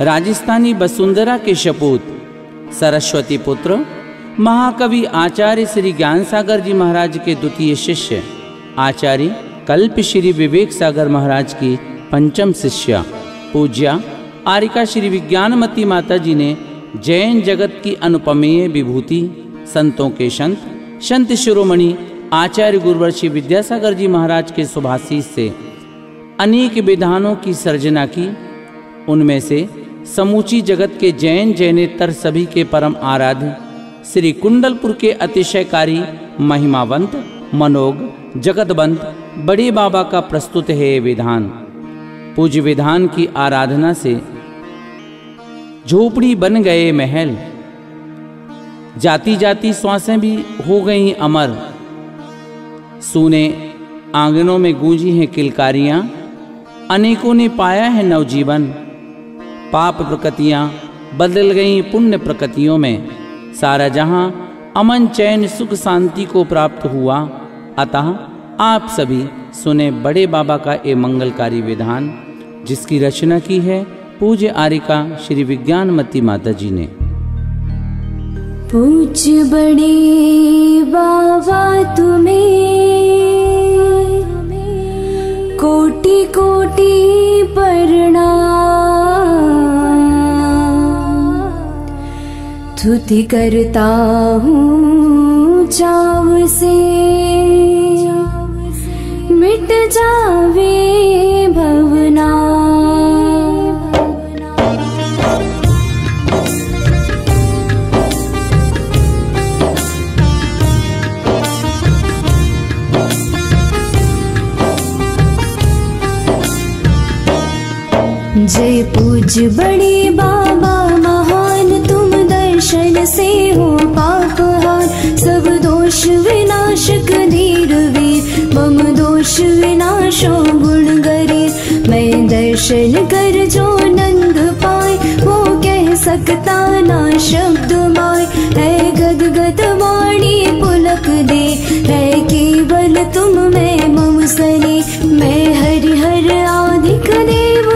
राजस्थानी वसुंधरा के सपूत सरस्वती पुत्र महाकवि आचार्य श्री ज्ञान सागर जी महाराज के द्वितीय शिष्य आचार्य कल्प श्री विवेक सागर महाराज की पंचम शिष्या पूज्या आरिका श्री विज्ञानमती माता जी ने जैन जगत की अनुपमेय विभूति संतों के संत शिरोमणि आचार्य गुरुवर श्री विद्यासागर जी महाराज के शुभाशीष से अनेक विधानों की सर्जना की। उनमें से समूची जगत के जैन जैनेतर सभी के परम आराध्य श्री कुंडलपुर के अतिशयकारी महिमावंत मनोग जगतवंत बड़े बाबा का प्रस्तुत है विधान। पूज्य विधान की आराधना से झोपड़ी बन गए महल, जाती जाती श्वासें भी हो गईं अमर। सूने आंगनों में गूंजी हैं किलकारियां, अनेकों ने पाया है नवजीवन। पाप प्रकृतियां बदल गईं पुण्य प्रकृतियों में, सारा जहां अमन चैन सुख शांति को प्राप्त हुआ। अतः आप सभी सुने बड़े बाबा का ये मंगलकारी विधान, जिसकी रचना की है पूज्य आरिका श्री विज्ञानमती माता जी ने। पूज्य बड़े बाबा तुम्हें कोटि कोटि प्रणाम। स्तुति करता हूँ चाव से मिट जावे भवना। जय पूज्य बड़े बाबा महान, तुम दर्शन से हो पापहार। सब दोष विनाशक धीर वीर, मम दोष विनाशो गुण गरीब। मैं दर्शन कर जो नंद पाए, वो कह सकता ना शब्द माय। है गदगद वाणी पुलक दे, है केवल तुम में मम सने। मैं हरिहर आदिक देव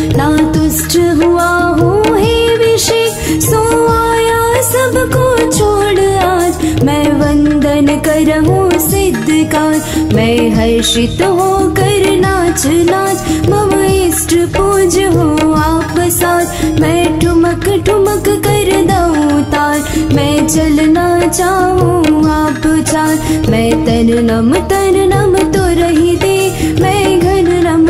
ना तुष्ट हुआ हूँ हे विषय। सो आया सबको छोड़ आज, मैं वंदन करहूँ सिद्ध काज। मैं हर्षित होकर नाच नाच, मम इष्ट पूज हो आप साथ। मैं ठुमक ठुमक कर दऊँ ताल, मैं चलना चाहूँ आप चाल। मैं तन नम तो रही दे, मैं घन नम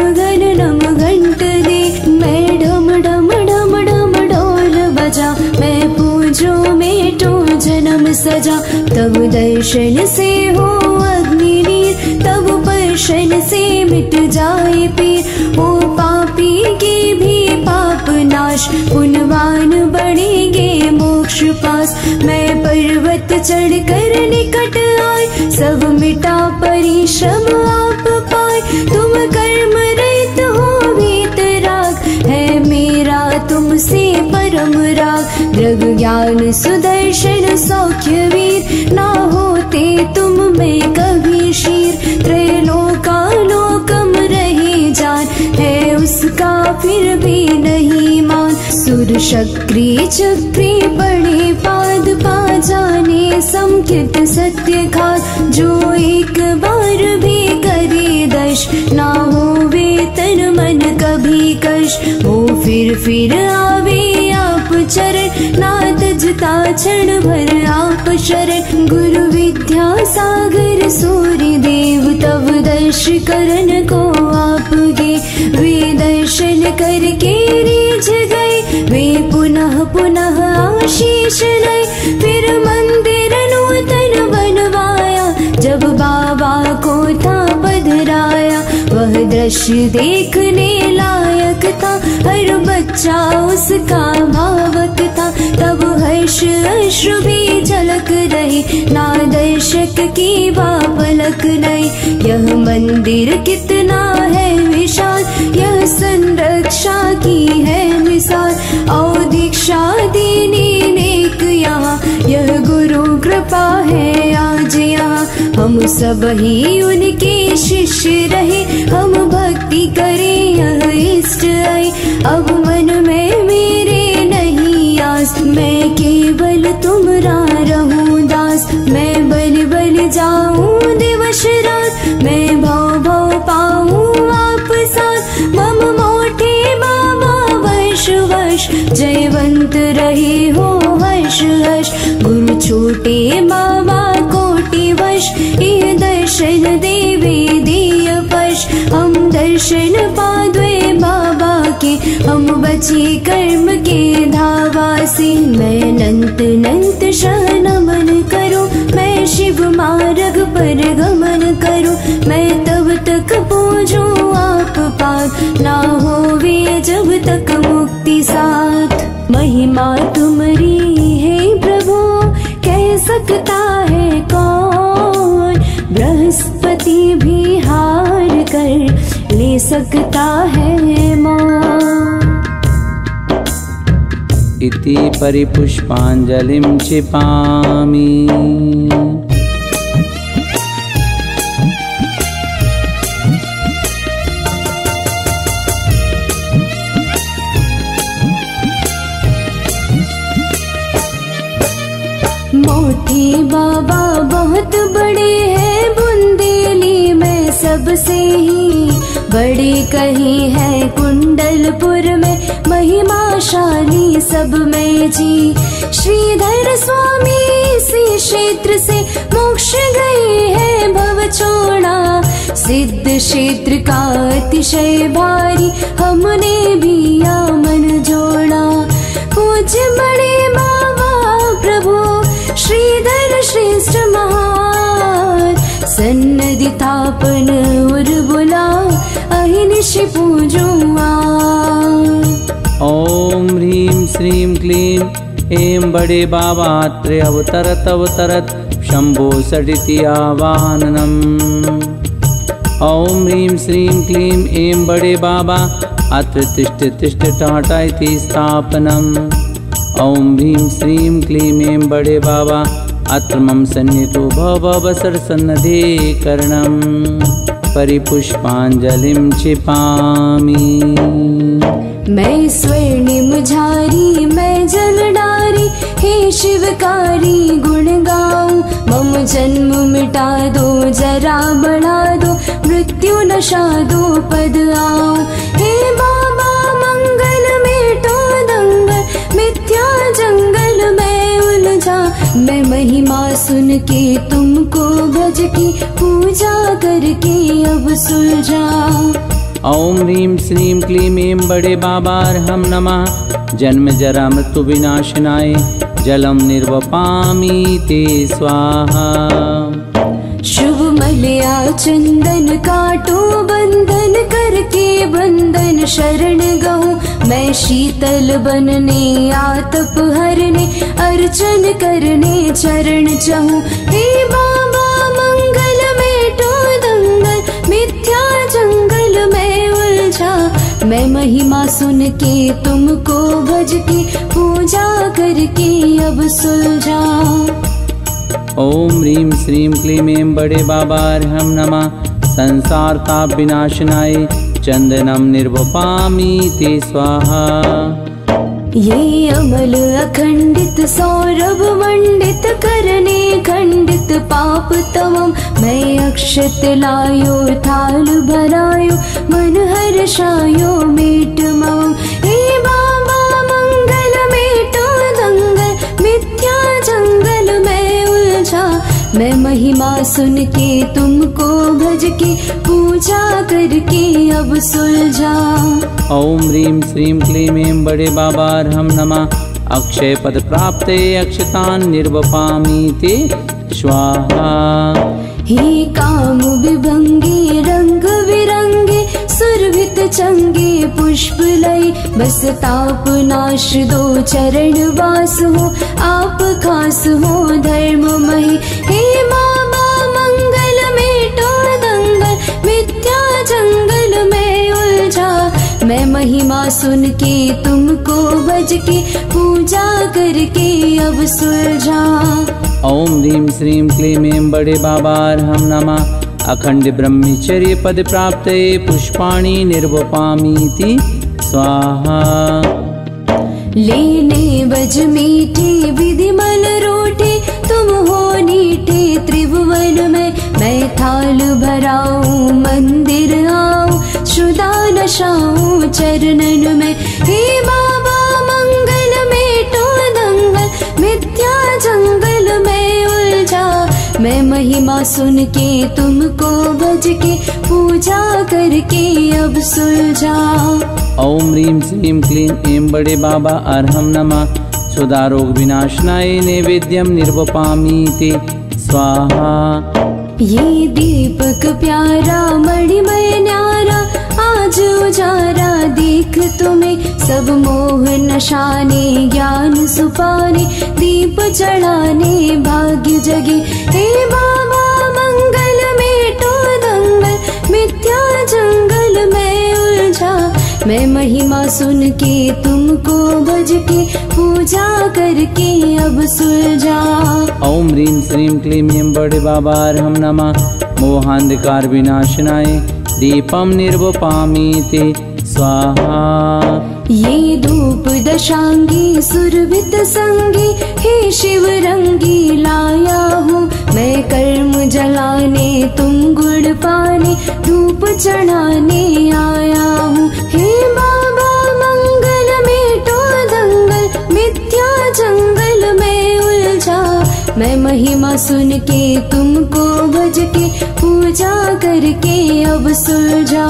घंट दे। मैं ढम ढम ढम ढम ढोल बजा, मैं पूजो में तो जन्म सजा। तब दर्शन से हो अग्निवीर, तब पर्शन से मिट जाए पीर। ओ पापी के भी पाप नाश, पुण्यवान बढ़ेंगे मोक्ष पास। मैं पर्वत चढ़ कर निकट आए, सब मिटा परिश्रम आप पाए। तुम कर्म रहित हो वीतराग, है मेरा तुमसे परम राग। द्रव्य ज्ञान सुदर्शन सौख्य वीर, ना होते तुम में कभी शीर। त्रैलोकालोकम रहे जान, है उसका फिर भी नहीं मान। सुर शक्री चक्री बड़े पाद पा जाने, समकित सत्य खात। जो एक बार भी करे दश, ना हो वेतन मन कभी कश। वो फिर आवे आप चरण, ना तजता क्षण भर आप शरण। गुरु विद्या सागर सूर्य देव, तब दर्श करन को आप गे। वे दर्शन करके रीझ गए, वे पुनः पुनः आशीष लय। फिर मंदिर नूतन बनवाया, जब बाबा को था पधराया। वह दृश्य देखने लायक था, हर बच्चा उसका भावक था। तब हर्ष अश्रु भी झलक रहे, ना दर्शक की बापलक नहीं। यह मंदिर कितना है विशाल, यह संरक्षा की है मिसाल। और दीक्षा देने नेक यहाँ, यह गुरु कृपा है आज यहाँ। हम सब ही उनके शिष्य रहे, हम भक्ति करें यह इष्ट आए। अब मन में झूमत रहे हो हर्ष हर्ष। गुरु छोटे बाबा कोटि वश, ये दर्शन देवे दिय पश। हम दर्शन पाद्वे बाबा के, हम बचे कर्म के धावा से। मैं नंत नंत शह नमन करूं, मैं शिव मार्ग पर गमन करूं। मैं तब तक पूजूं आप पाद, ना होवे जब तक मुक्ति साथ। महिमा तुम्हारी है प्रभु, कह सकता है कौन। बृहस्पति भी हार कर ले सकता है मौन। इति परिपुष्पांजलिं क्षिपामि। मोठी बाबा बहुत बड़े हैं, बुंदेली में सबसे ही बड़े कहीं है कुंडलपुर में। महिमाशाली सब में जी, श्रीधर स्वामी इसी क्षेत्र से मोक्ष गए हैं भव छोड़ा। सिद्ध क्षेत्र का अतिशय भारी, हमने भी आमन जोड़ा। पूज्य बड़े बाबा प्रभु श्रीधर श्रेष्ठ महान, सन्नधि थापन उर बुला अहिनिश पूजुआ। ओम ह्रीं श्रीं क्लीं ऐं बड़े बाबा त्रे अवतरत अवतरत शंभो सडिति आवाहनम्। ओम ह्रीं श्रीं क्लीं ऐं बड़े बाबा अत्र तिष्ठ तिष्ठ टाटा इति स्थापनम्। ओम ह्रीं श्रीं क्लीं ऐं बड़े बाबा अत्र मम सन्निधो भव सरसन्नधे करणम्। परिपुष्पांजलिं क्षिपामि। मैं स्वर्णिम झारी मैं जलडारी, हे शिवकारी गुण गाऊं। मम जन्म मिटा दो जरा बढ़ा दो, मृत्यु नशा दो पद आऊं। हे बाबा मंगल मेटो दंगल, मिथ्या जंगल में उलझा। मैं महिमा सुन के तुमको भज की, पूजा करके अब सुलझा। ओम ह्रीं श्रीं क्लीं ऐं बड़े बाबार्हं नमः। जन्म जरा मृत्यु विनाशनाय जलम निर्वपामि ते स्वाहा। शुभ मलया चंदन काटो बंधन, करके बंधन शरण गहूँ। मैं शीतल बनने आतप हरने, अर्चन करने चरण चाहूँ। हे बाबा मंगल मेटो दंगल, मिथ्या जंगल में उलझा। मैं महिमा सुन के तुमको भज के, पूजा करके अब सुलझा। ओम ह्रीं श्रीं क्लीं ऐं बड़े बाबार्हं नमः। संसार ताप विनाशनाय चंदनम निर्वपामि ते स्वाहा। ये अमल अखंडित सौरभ मंडित, करने खंडित पाप तमम। मैं अक्षत लायो थाल भरायो, मन हर्षायो मेट मम। हे बाबा मंगल मेटो दंगल, मिथ्या जंगल में उलझा। मैं महिमा सुन के तुमको भज के, पूजा करके अब सुलझा। ओम ह्रीं श्रीं क्लीं ऐं बड़े बाबार्हं नमः। अक्षय पद प्राप्ते अक्षतान् निर्वपामि ते स्वाहा। हे काम विभंगे रंग बिरंगे, सुरभित चंगे पुष्प लय। बस ताप नाश दो चरण वास हो, आप खास हो धर्ममय। हे बाबा मंगल मेटो दंगल, मिथ्या जंगल में उलझा। मैं महिमा सुन के तुमको भज के, पूजा करके अब सुलझा। ओम ह्रीं श्रीं क्लीं ऐं बड़े बाबार्हं नमः। अखंड ब्रह्मचर्य पद प्राप्ते पुष्पाणि निर्वपामि ते स्वाहा। लेने बज मीठे विधिमल रोटे, तुम हो नीठे त्रिभुवन में। मैं थाल भराऊं मंदिर आऊं, शुदा नशाऊं चरणन में। हे बाबा मंगल मेट मैं महिमा सुन के तुमको भज के पूजा करके अब सुलझा। ओम ह्रीं श्रीं क्लीं ऐं बड़े बाबा अर्हं नमः। सुदारोग विनाशनाय नैवेद्यम निर्वपामि ते स्वाहा। ये दीपक प्यारा मणिमय न्यारा आज उजारा देख तुम्हें। सब मोह नशाने ज्ञान सुपाने दीप चढ़ाने भाग्य जगे। हे बाबा मंगल मेटो दंगल मिथ्या जंगल में उलझा। मैं महिमा सुन के तुमको भज के पूजा करके अब सुलझा। ओम ह्रीं श्रीं क्लीं ऐं बड़े बाबा अर्हं नमः। मोहांधकार विनाशनाय दीपम निर्वपामि ते स्वाहा। ये धूप दशांगी सुरभित संगी हे शिव रंगी लाया हूँ। मैं कर्म जलाने तुम गुण पाने धूप चढ़ाने आया हूँ। हे बाबा मंगल मेटो दंगल मिथ्या जंगल में उलझा। मैं महिमा सुन के तुमको भज के पूजा करके अब सुलझा।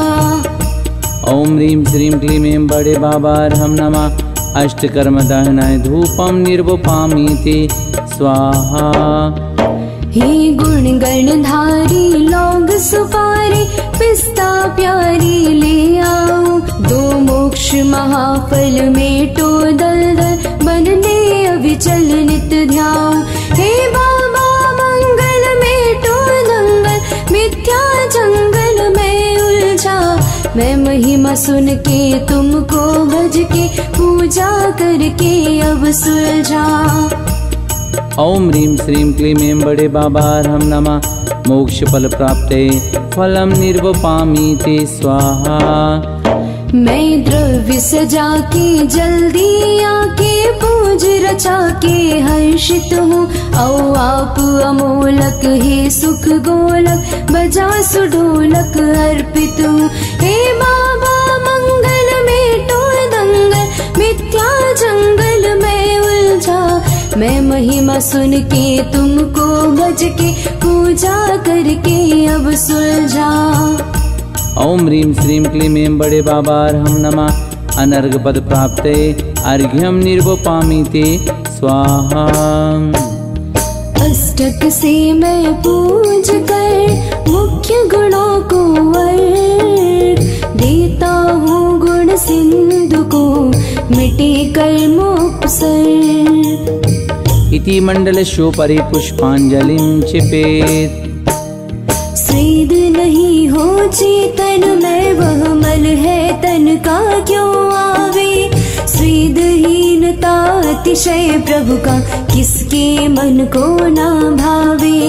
ओम ह्रीं श्रीं क्लीं ऐं बड़े बाबा अर्हं नमः। अष्टकर्म दहनाय धूपम निर्वपामि ते स्वाहा। हे गुण गणधारी लौंग सुपारी पिस्ता प्यारी ले आओ। दो मोक्ष महाफल मेटो दलदल बनने अविचल नित ध्याओ। हे बाबा मंगल मेटो दंगल मिथ्या जंगल में उलझा। मैं महिमा सुन के तुमको भज के पूजा करके अब सुलझा। ओम ह्रीं श्रीं क्लीं ऐं बड़े बाबा अर्हं नमः। मोक्ष फल प्राप्ते फलम निर्वपामि ते स्वाहा। मैं द्रव्य सजा के जल्दी आके पूज रचा के हर्षित हूँ। औ आप अमोलक हे सुख गोलक बजा सुढोलक अर्पित हूँ। हे बाबा मंगल मेटो दंगल मिथ्या जंगल में उलझा। मैं महिमा सुन के तुमको भज के पूजा करके अब सुलझा। ओम ह्रीं श्रीं क्लीं ऐं बड़े बाबा अर्हं नमः। अनर्घ पद प्राप्ते अर्घ्यम निर्वपामि ते स्वाहा। अष्टक से मैं पूज कर मुख्य गुणों को अर्घ देता हूँ। गुण सिंधु को मिटे कर्मोपसर्ग। इति मंडलस्योपरि पुष्पांजलिं क्षिपेत्। स्वेद नहीं हो चेतन में वह मल है तन का क्यों आवे। स्वेदहीनता अतिशय प्रभु का किसके मन को ना भावे।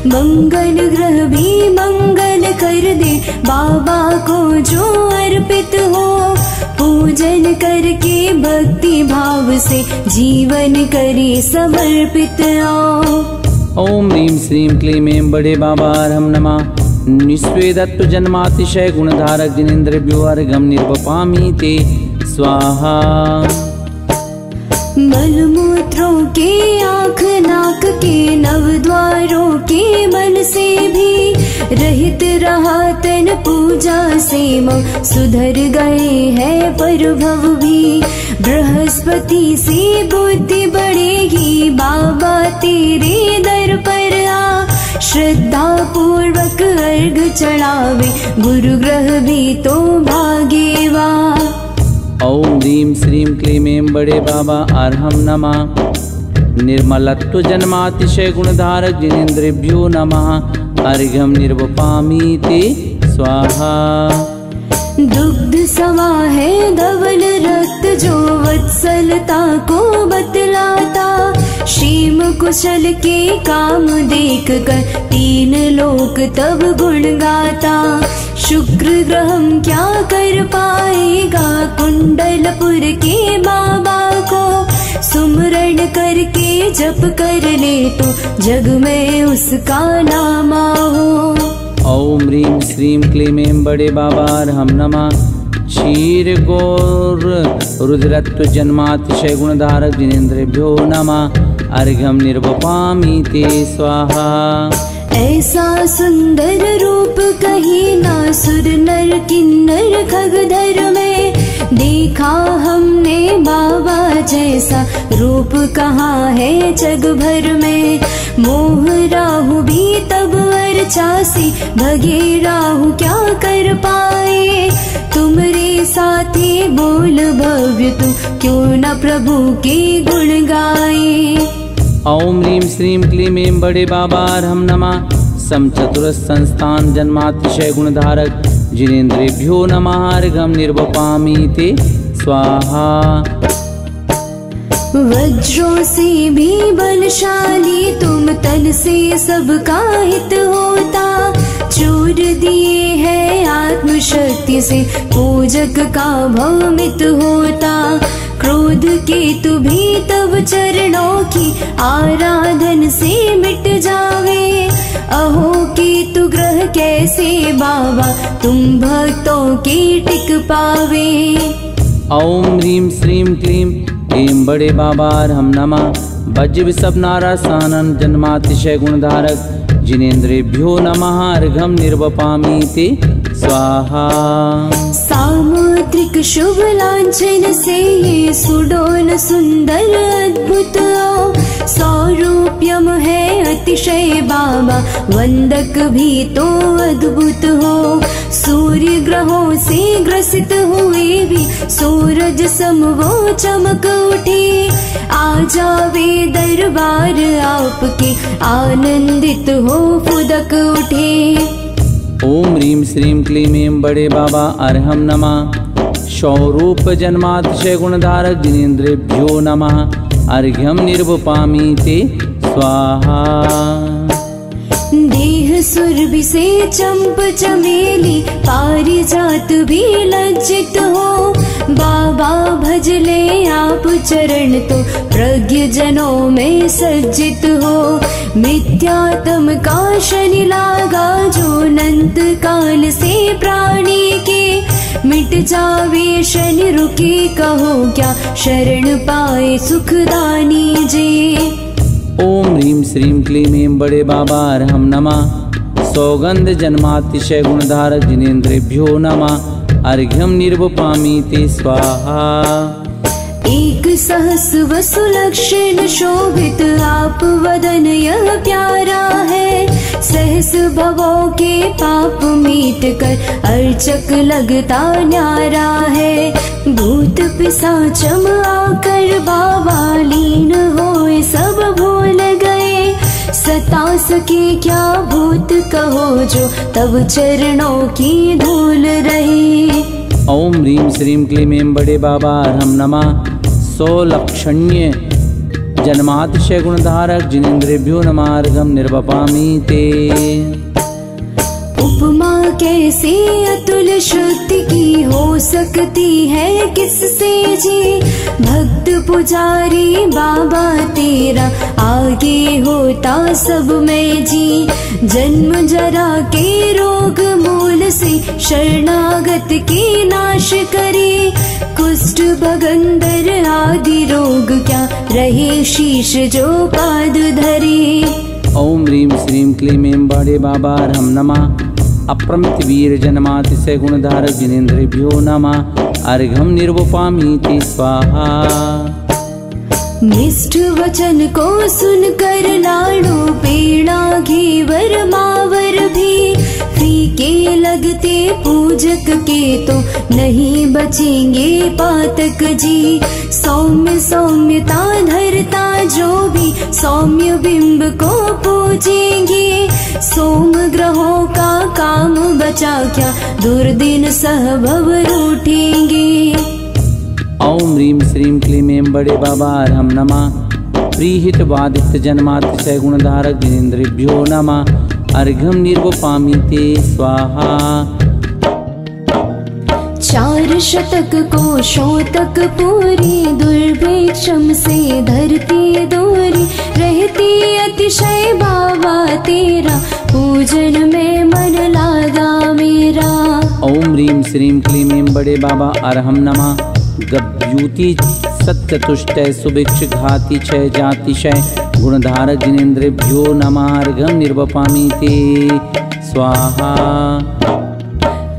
मंगल ग्रह भी मंगल कर दे बाबा को जो अर्पित हो। पूजन करके भक्ति भाव से जीवन करे समर्पित आओ। ओम ह्रीं श्रीं क्लीं ऐं बड़े बाबा अर्हं नमः। निस्वेदत्व जन्मातिशय गुणधारक जिनेन्द्रिभ्यो अर्घ्यं निर्वपामि ते स्वाहा। मलमूत्रों के आँख नाक के नव द्वारों के मन से भी रहित रहा तन पूजा से मन सुधर गए हैं परभव भी। बृहस्पति से बुद्धि बढ़ेगी बाबा तेरे दर पर आ। श्रद्धा पूर्वक अर्घ चढ़ावे गुरु ग्रह भी तो भागेवा। ओम ह्रीं श्रीं क्लीं ऐं बड़े बाबा अर्हं नमः। निर्मलत्व जन्मातिशय गुणधारक जिनेन्द्रिभ्यो नमः। अर्घ्यं निर्वपामि ते स्वाहा। दुग्ध समा है धवल रक्त जो वत्सलता को बतलाता। क्षेम कुशल के काम देख कर तीन लोक तब गुण गाता। शुक्र ग्रहम क्या कर पाएगा कुंडलपुर के बाबा को। सुमरण करके जप कर ले तो जग में उसका नाम हो। ओम ह्रीं श्रीं क्लीं ऐं बड़े बाबा अर्हं नमः। क्षीर गौर रुद्रत्व जन्मातिशय गुणधारक जिनेन्द्रिभ्यो नमः। अर्घ्यं निर्वपामि ते स्वाहा। ऐसा सुंदर रूप कहीं ना सुर नर किन्नर खगधर में देखा हमने बाबा जैसा रूप कहाँ है जग भर में। मोह राहु भी तब अर्चासी भगे राहु क्या कर पाए। तुमरे साथी बोल भव्य तू क्यों न प्रभु के गुण गाए। ओम ह्रीं श्रीं क्लीं ऐं बड़े बाबा अर्हं नमः। सम चतुरस् संस्थान जन्मातिशय गुणधारक जिनेन्द्रेभ्यो नमः। अर्घ्यं निर्वपामि ते स्वाहा। वज्रों से भी बलशाली तुम, तन से सबका हित होता। चूर दिए है आत्मशक्ति से पूजक का भवमित होता। क्रोध केतु भी तब चरणों की आराधन से मिट जावे। अहो केतु ग्रह कैसे बाबा तुम भक्तों की टिक पावे। ओम ह्रीं श्रीं क्लीं ऐं बड़े बाबा अर्हं नमः। वज्र विषभ नारासानन जन्मातिशय गुणधारक जिनेन्द्रेभ्यो नमः। अर्घ्यं निर्वपामि ते स्वाहा। सामुद्रिक शुभ लांछन से ये सुडोल सुंदर अद्भुत सौरूप्यम है अतिशय बाबा वंदक भी तो अद्भुत हो। सूर्य ग्रहों से ग्रसित हुए भी सूरज सम वो चमक उठे। आ जावे दरबार आपके आनंदित हो फुदक उठे। ओम ह्रीं श्रीं क्लीं ऐं बड़े बाबा अर्हं नमः। स्वरूप जन्मातिशय गुणधारक जिनेन्द्रेभ्यो नमः। अर्घ्यं निर्वपामि ते स्वाहा। देह सुरभि से चंप चमेली पारिजात भी लज्जित हो। बाबा भज ले आप चरण तो प्रज्ञ जनों में सज्जित हो। मिथ्यात्म का शनि लागा जो अनंत काल से प्राणी के। मिट जावे शनि रुके कहो क्या शरण पाए सुखदानी जे। ओम ह्रीं श्रीं क्लीं ऐं बड़े बाबा अर्हं नमः। सौगंध जन्मातिशय गुणधारक जिनेन्द्रेभ्यो नमः। अर्घ्यं निर्वपामि ते स्वाहा। एक सहस वसुलक्षण शोभित आप वदन यह प्यारा है। सहस भवों के पाप मीट कर अर्चक लगता न्यारा है। भूत पिशाचम आकर बाबा लीन होए सब भूल गए। सता सके क्या भूत कहो जो तब चरणों की धूल रहे। ओम ह्रीं श्रीं क्लीं ऐं बड़े बाबा अर्हं नमः। सौलक्षण्य जन्मातिशय गुणधारक जिनेन्द्रेभ्यो नमः। अर्घ्यं निर्वपामि ते। उपमा कैसे अतुल शक्ति की हो सकती है किससे जी। भक्त पुजारी बाबा तेरा आगे होता सब में जी। जन्म जरा के रोग मूल से शरणागत के नाश करे। कुष्ठ भगंदर आदि रोग क्या रहे शीश जो पाद धरे। ओम ह्रीं श्रीं क्लीं ऐं बड़े बाबा अर्हं नमः। अप्रमित वीर जन्मातिशय गुणधारक जिनेन्द्रेभ्यो नमः। अर्घ्यं निर्वपामि ते स्वाहा। निष्ठ वचन को सुनकर लाडू पेड़ा घेवर मावर भी फीके लगते पूजक के तो नहीं बचेंगे पातक जी। सौम्य सौम्यता धरता जो भी सौम्य बिंब को पूजेंगे। सोम ग्रहों का काम बचा क्या दुर्दिन सहभव रूठेंगे। ओम ह्रीं श्रीं क्लीं ऐं बड़े बाबा अर्हं नमः। प्रीहित वादित जन्मातिशय गुणधारक जिनेन्द्रेभ्यो नमः। अर्घ्यं निर्वपामि ते स्वाहा। 4 शतक कोशों तक पूरी दुर्भिक्षम से धरती दूरी रहती अतिशय बाबा तेरा पूजन में मन लागा मेरा। ओम ह्रीं श्रीं क्लीं ऐं बड़े बाबा अर्हं नमः। गभ्यूति सत्यतुष्टय सुभिक्ष घाति क्षय जातिशय गुणधारक जिनेन्द्रेभ्यो नमार्घ्यं निर्वपामि ते स्वाहा।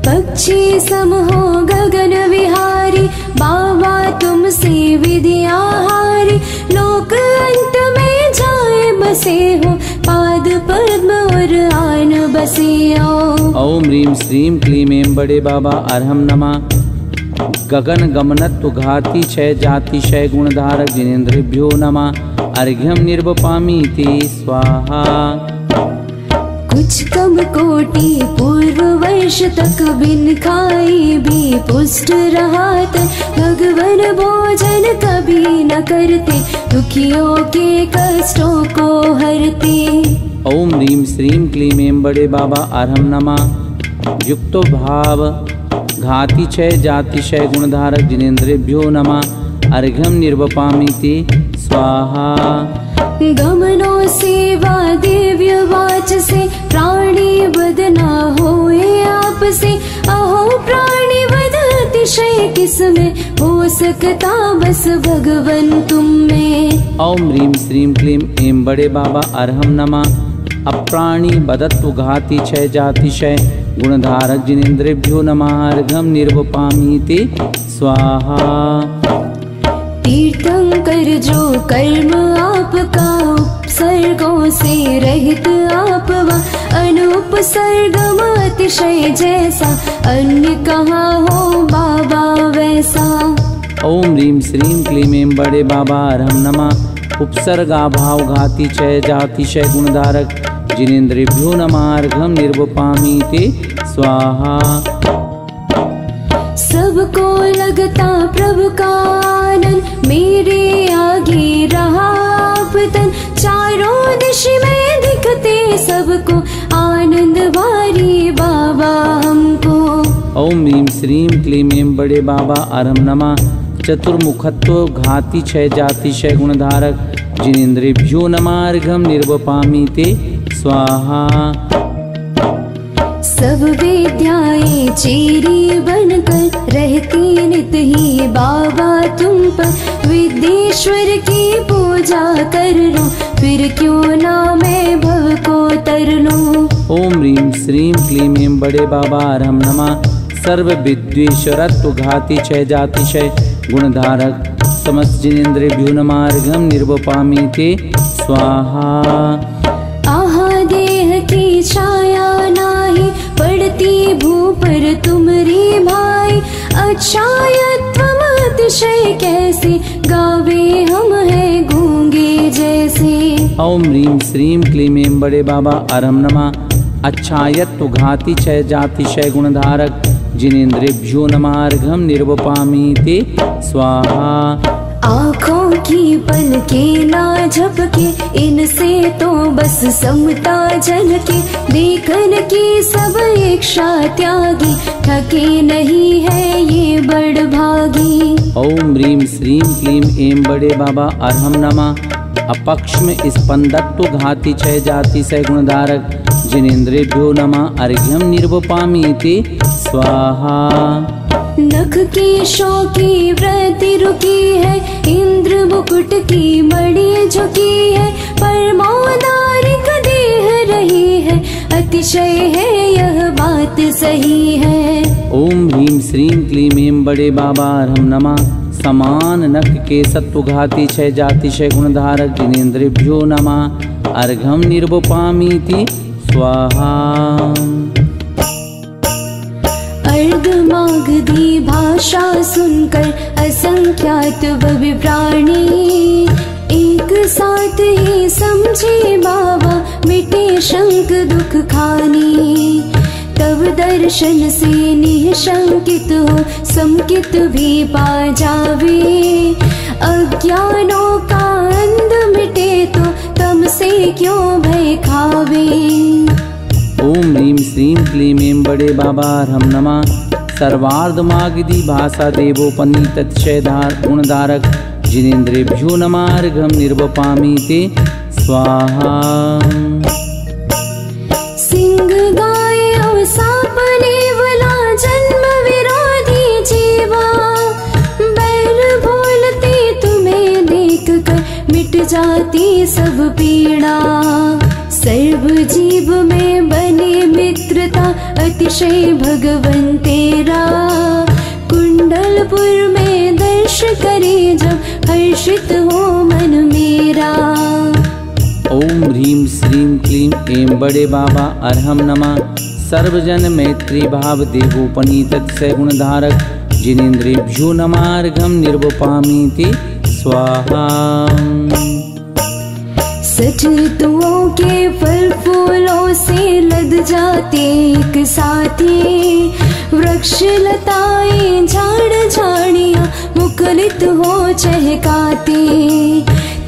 पक्षी सम हो गगन विहारी बाबा तुमसे विद्याहारी लोक अंत में जाए बसे हो पाद पद्म और आन बसे आओ। ओम ह्रीं श्रीं क्लीं ऐं बड़े बाबा अर्हं नमः। गगन गमनत्व घाति क्षय जातिशय गुणधारक जिनेन्द्रेभ्यो नमः अर्घ्यं निर्वपामि ते स्वाहा। कुछ कम कोटि पूर्व वर्ष तक बिन खाए भी पुष्ट रहा तन भगवन भोजन कभी न करते दुखियों के कष्टों को हरते। ओम ह्रीं श्रीं क्लीं ऐं बड़े बाबा अर्हं नमः। युक्तो भाव घाति क्षय जातिशय गुणधारक जिनेन्द्रेभ्यो नमः अर्घ्यं निर्वपामि ते स्वाहा। गमनो सेवा दिव्य वाच से प्राणी बदना होए आपसे अहो प्राणी वध अतिशय किसमें हो सकता बस भगवन तुम में। ओम ह्रीं श्रीं क्लीं ऐं बड़े बाबा अर्हं नमः। अप्राणी बदत्व घाति क्षय जातिशय गुणधारक जिनेन्द्रेभ्यो नमः अर्घ्यं निर्वपामि ते स्वाहा। तीर्थंकर जो कर्म आपका उपसर्गों से रहित आप वा अनुपसर्गम अतिशय जैसा अन्य कहाँ हो बाबा वैसा। ओम ह्रीं श्रीं क्लीं ऐं बड़े बाबा अर्हं नमः। उपसर्गाभाव घाति क्षय जातिशय गुणधारक जिनेन्द्रेभ्यो नमः अर्घ्यं निर्वपामि ते स्वाहा। सबको लगता प्रभु का आनंद मेरे आगे रहा आपतन चारों दिशा में दिखते सबको आनंद वारी बाबा हमको। ओम ह्रीं श्रीं क्लीं ऐं बड़े बाबा अर्हं नमः। चतुर्मुखत्व घाति क्षय जातिशय गुणधारक जिनेन्द्रेभ्यो नमः अर्घ्यं निर्वपामि ते स्वाहा। सब विद्याएं चेरी बनकर रहती नित ही बाबा तुम पर विद्येश्वर की पूजा कर लो फिर क्यों ना मैं भव को तर लूं। ओम ह्रीं श्रीं क्लीं ऐं बड़े बाबा अर्हं नमः। सर्व विद्वेश्वरत्व घाति क्षय जातिशय गुणधारक समस्त जिनेन्द्रेभ्यो नमः अर्घ्यं निर्वपामि ते स्वाहा। आहा देह की छाया नाही पड़ती भू पर तुमरी भाई अच्छायत्वम अतिशय कैसे गावे हम हैं गूंगे जैसे। ओम ह्रीं श्रीं क्लीं ऐं बड़े बाबा अर्हं नमः। अच्छायत्व घाति क्षय जातिशय गुणधारक जिनेन्द्रेभ्यो नमः अर्घ्यं निर्वपामि ते स्वाहा। आँखों की पलकें ना झपके इनसे तो बस समता झलके देखन की सब इच्छा त्यागी थके नहीं है ये बड़ भागी। ओम ह्रीं श्रीं क्लीं ऐं बड़े बाबा अर्हं नमः। अपक्ष में स्पंदत्व घाति क्षय जातिशय गुणधारक जिनेन्द्रेभ्यो नमः अर्घ्यं निर्वपामि ते स्वाहा। नख की शौकी वृत्ति रुकी है इंद्र मुकुट की मणि झुकी है परमोदारिक देह रही है अतिशय है यह बात सही है। ओम ह्रीं श्रीं क्लीं ऐं बड़े बाबा अर्हं नमः। समान नख के सत्वघाति क्षय जातिशय गुणधारक जिनेन्द्रेभ्यो नमः अर्घ्यं निर्वपामि ते स्वाहा। अर्धमागधी भाषा सुनकर असंख्यात वह प्राणी एक साथ ही समझे बाबा मिटे शंक दुख खानी। तब दर्शन से निशंकित हो संकित भी पा जावे अज्ञानों का अंध मिटे तो तम से क्यों भय खावे। ओम ह्रीं श्रीं क्लीं ऐं बड़े बाबा अर्हं नमः। सर्वार्धमागधी भाषा देवोपनीतक्षयधार गुणधारक जिनेन्द्रेभ्यो नमः अर्घ्यं निर्वपामि ते स्वाहा। सिंह गाय और सांप नेवला जन्म विरोधी जीवा बैल बोलते जाती सब पीड़ा। सर्व जीव में बने मित्रता अतिशय भगवन तेरा। कुंडलपुर में दर्श करे जब हर्षित हो मन मेरा। ओम ह्रीं श्रीं क्लीं ऐं बड़े बाबा अर्हं नमः। सर्वजन मैत्री भाव देवोपनीत गुणधारक जिनेन्द्रेभ्यो नमार्घं निर्वपामीति स्वाहा। सठ ऋतुओं के फल फूलों से लद जाते एक साथी। वृक्ष लताएं झाड़ झाड़ियां मुखरित हो चहकाते।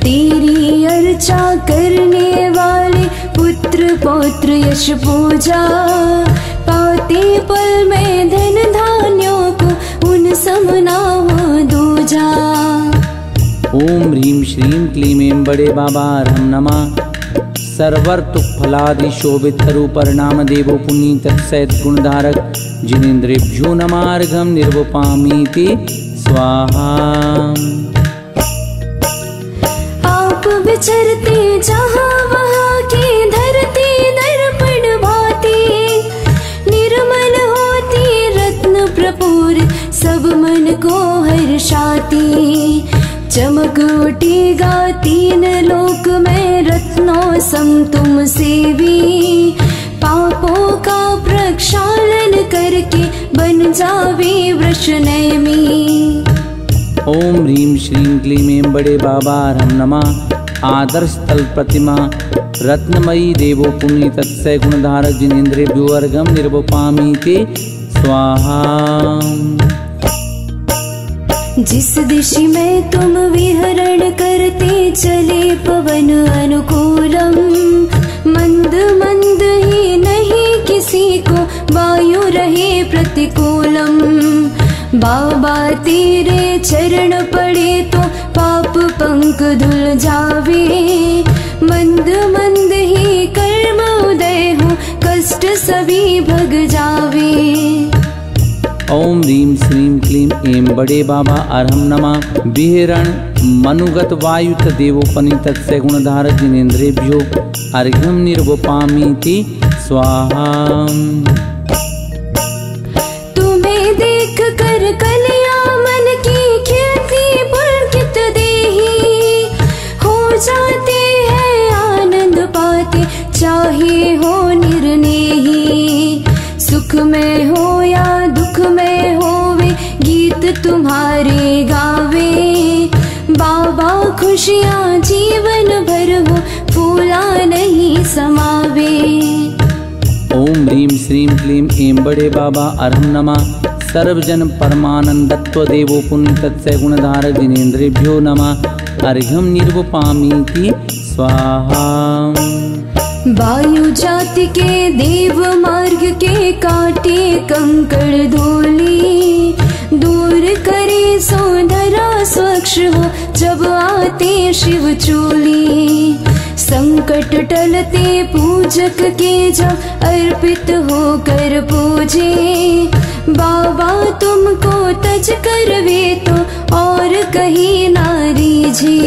तेरी अर्चा करने वाले पुत्र पौत्र यश पूजा। पाते पल में धन धान्यों को उन समना हो दूजा। ओम ह्रीं श्रीं क्लीं ऐं बड़े बाबा अर्हं नमः। सर्वर्तुक फलादि शोभित रूपरनाम देवो पुनीत गुणधारक जिनेन्द्रेभ्यो नमार्घं निर्वपामीति स्वाहा। आप विचरते जहाँ वहाँ की धरती दर्पण भाती। निर्मल होती रत्न प्रपूरित सब मन को हर्षाती। चमक उठेगा तीन लोक में रत्नों सम तुम सेवी। पापों का प्रक्षालन करके बन जावे वृषनेमी। ओम ह्रीं श्रीं क्लीं ऐं बड़े बाबा अर्हं नमः। आदर्श तल प्रतिमा रत्नमयी देवो पुनीत गुणधारक जिनेन्द्रेभ्यो अर्घं निर्वपामीति स्वाहा। जिस दिशा में तुम विहरण करते चले पवन अनुकूलम। मंद मंद ही नहीं किसी को वायु रहे प्रतिकूलम। बाबा तेरे चरण पड़े तो पाप पंख धुल जावे। मंद मंद ही कर्म उदय हो कष्ट सभी भग जावे। ओम ह्रीं श्रीं क्लीं ऐं बड़े बाबा अर्हं नमः। विहरण मनुगत वायुत देवोपनीत गुणधारक जिनेन्द्रेभ्यो अर्घ्यं निर्वपामीति स्वाहा। तुम्हें देख कर कलियां मन की खिलती पुलकित देही। हो जाते हैं आनंद पाते चाहे हो निर्नेही। सुख में हो या दुख में होवे गीत तुम्हारे गावे। बाबा खुशियाँ जीवन भर हो फूला नहीं समावे। ओम ह्रीं श्रीं क्लीं ऐं बड़े बाबा अर्हं नमः। सर्वजन परमानंदत्व देवो पुनीत गुणधारक जिनेन्द्रेभ्यो नमः अर्घ्यं निर्वपामीति स्वाहा। वायु जाति के देव मार्ग के काटे कंकड़ धूली। दूर करे सो धरा स्वच्छ हो जब आते शिव चूली। संकट टलते पूजक के जब अर्पित होकर पूजे। बाबा तुमको तज करवे तो और कहीं ना रीझे।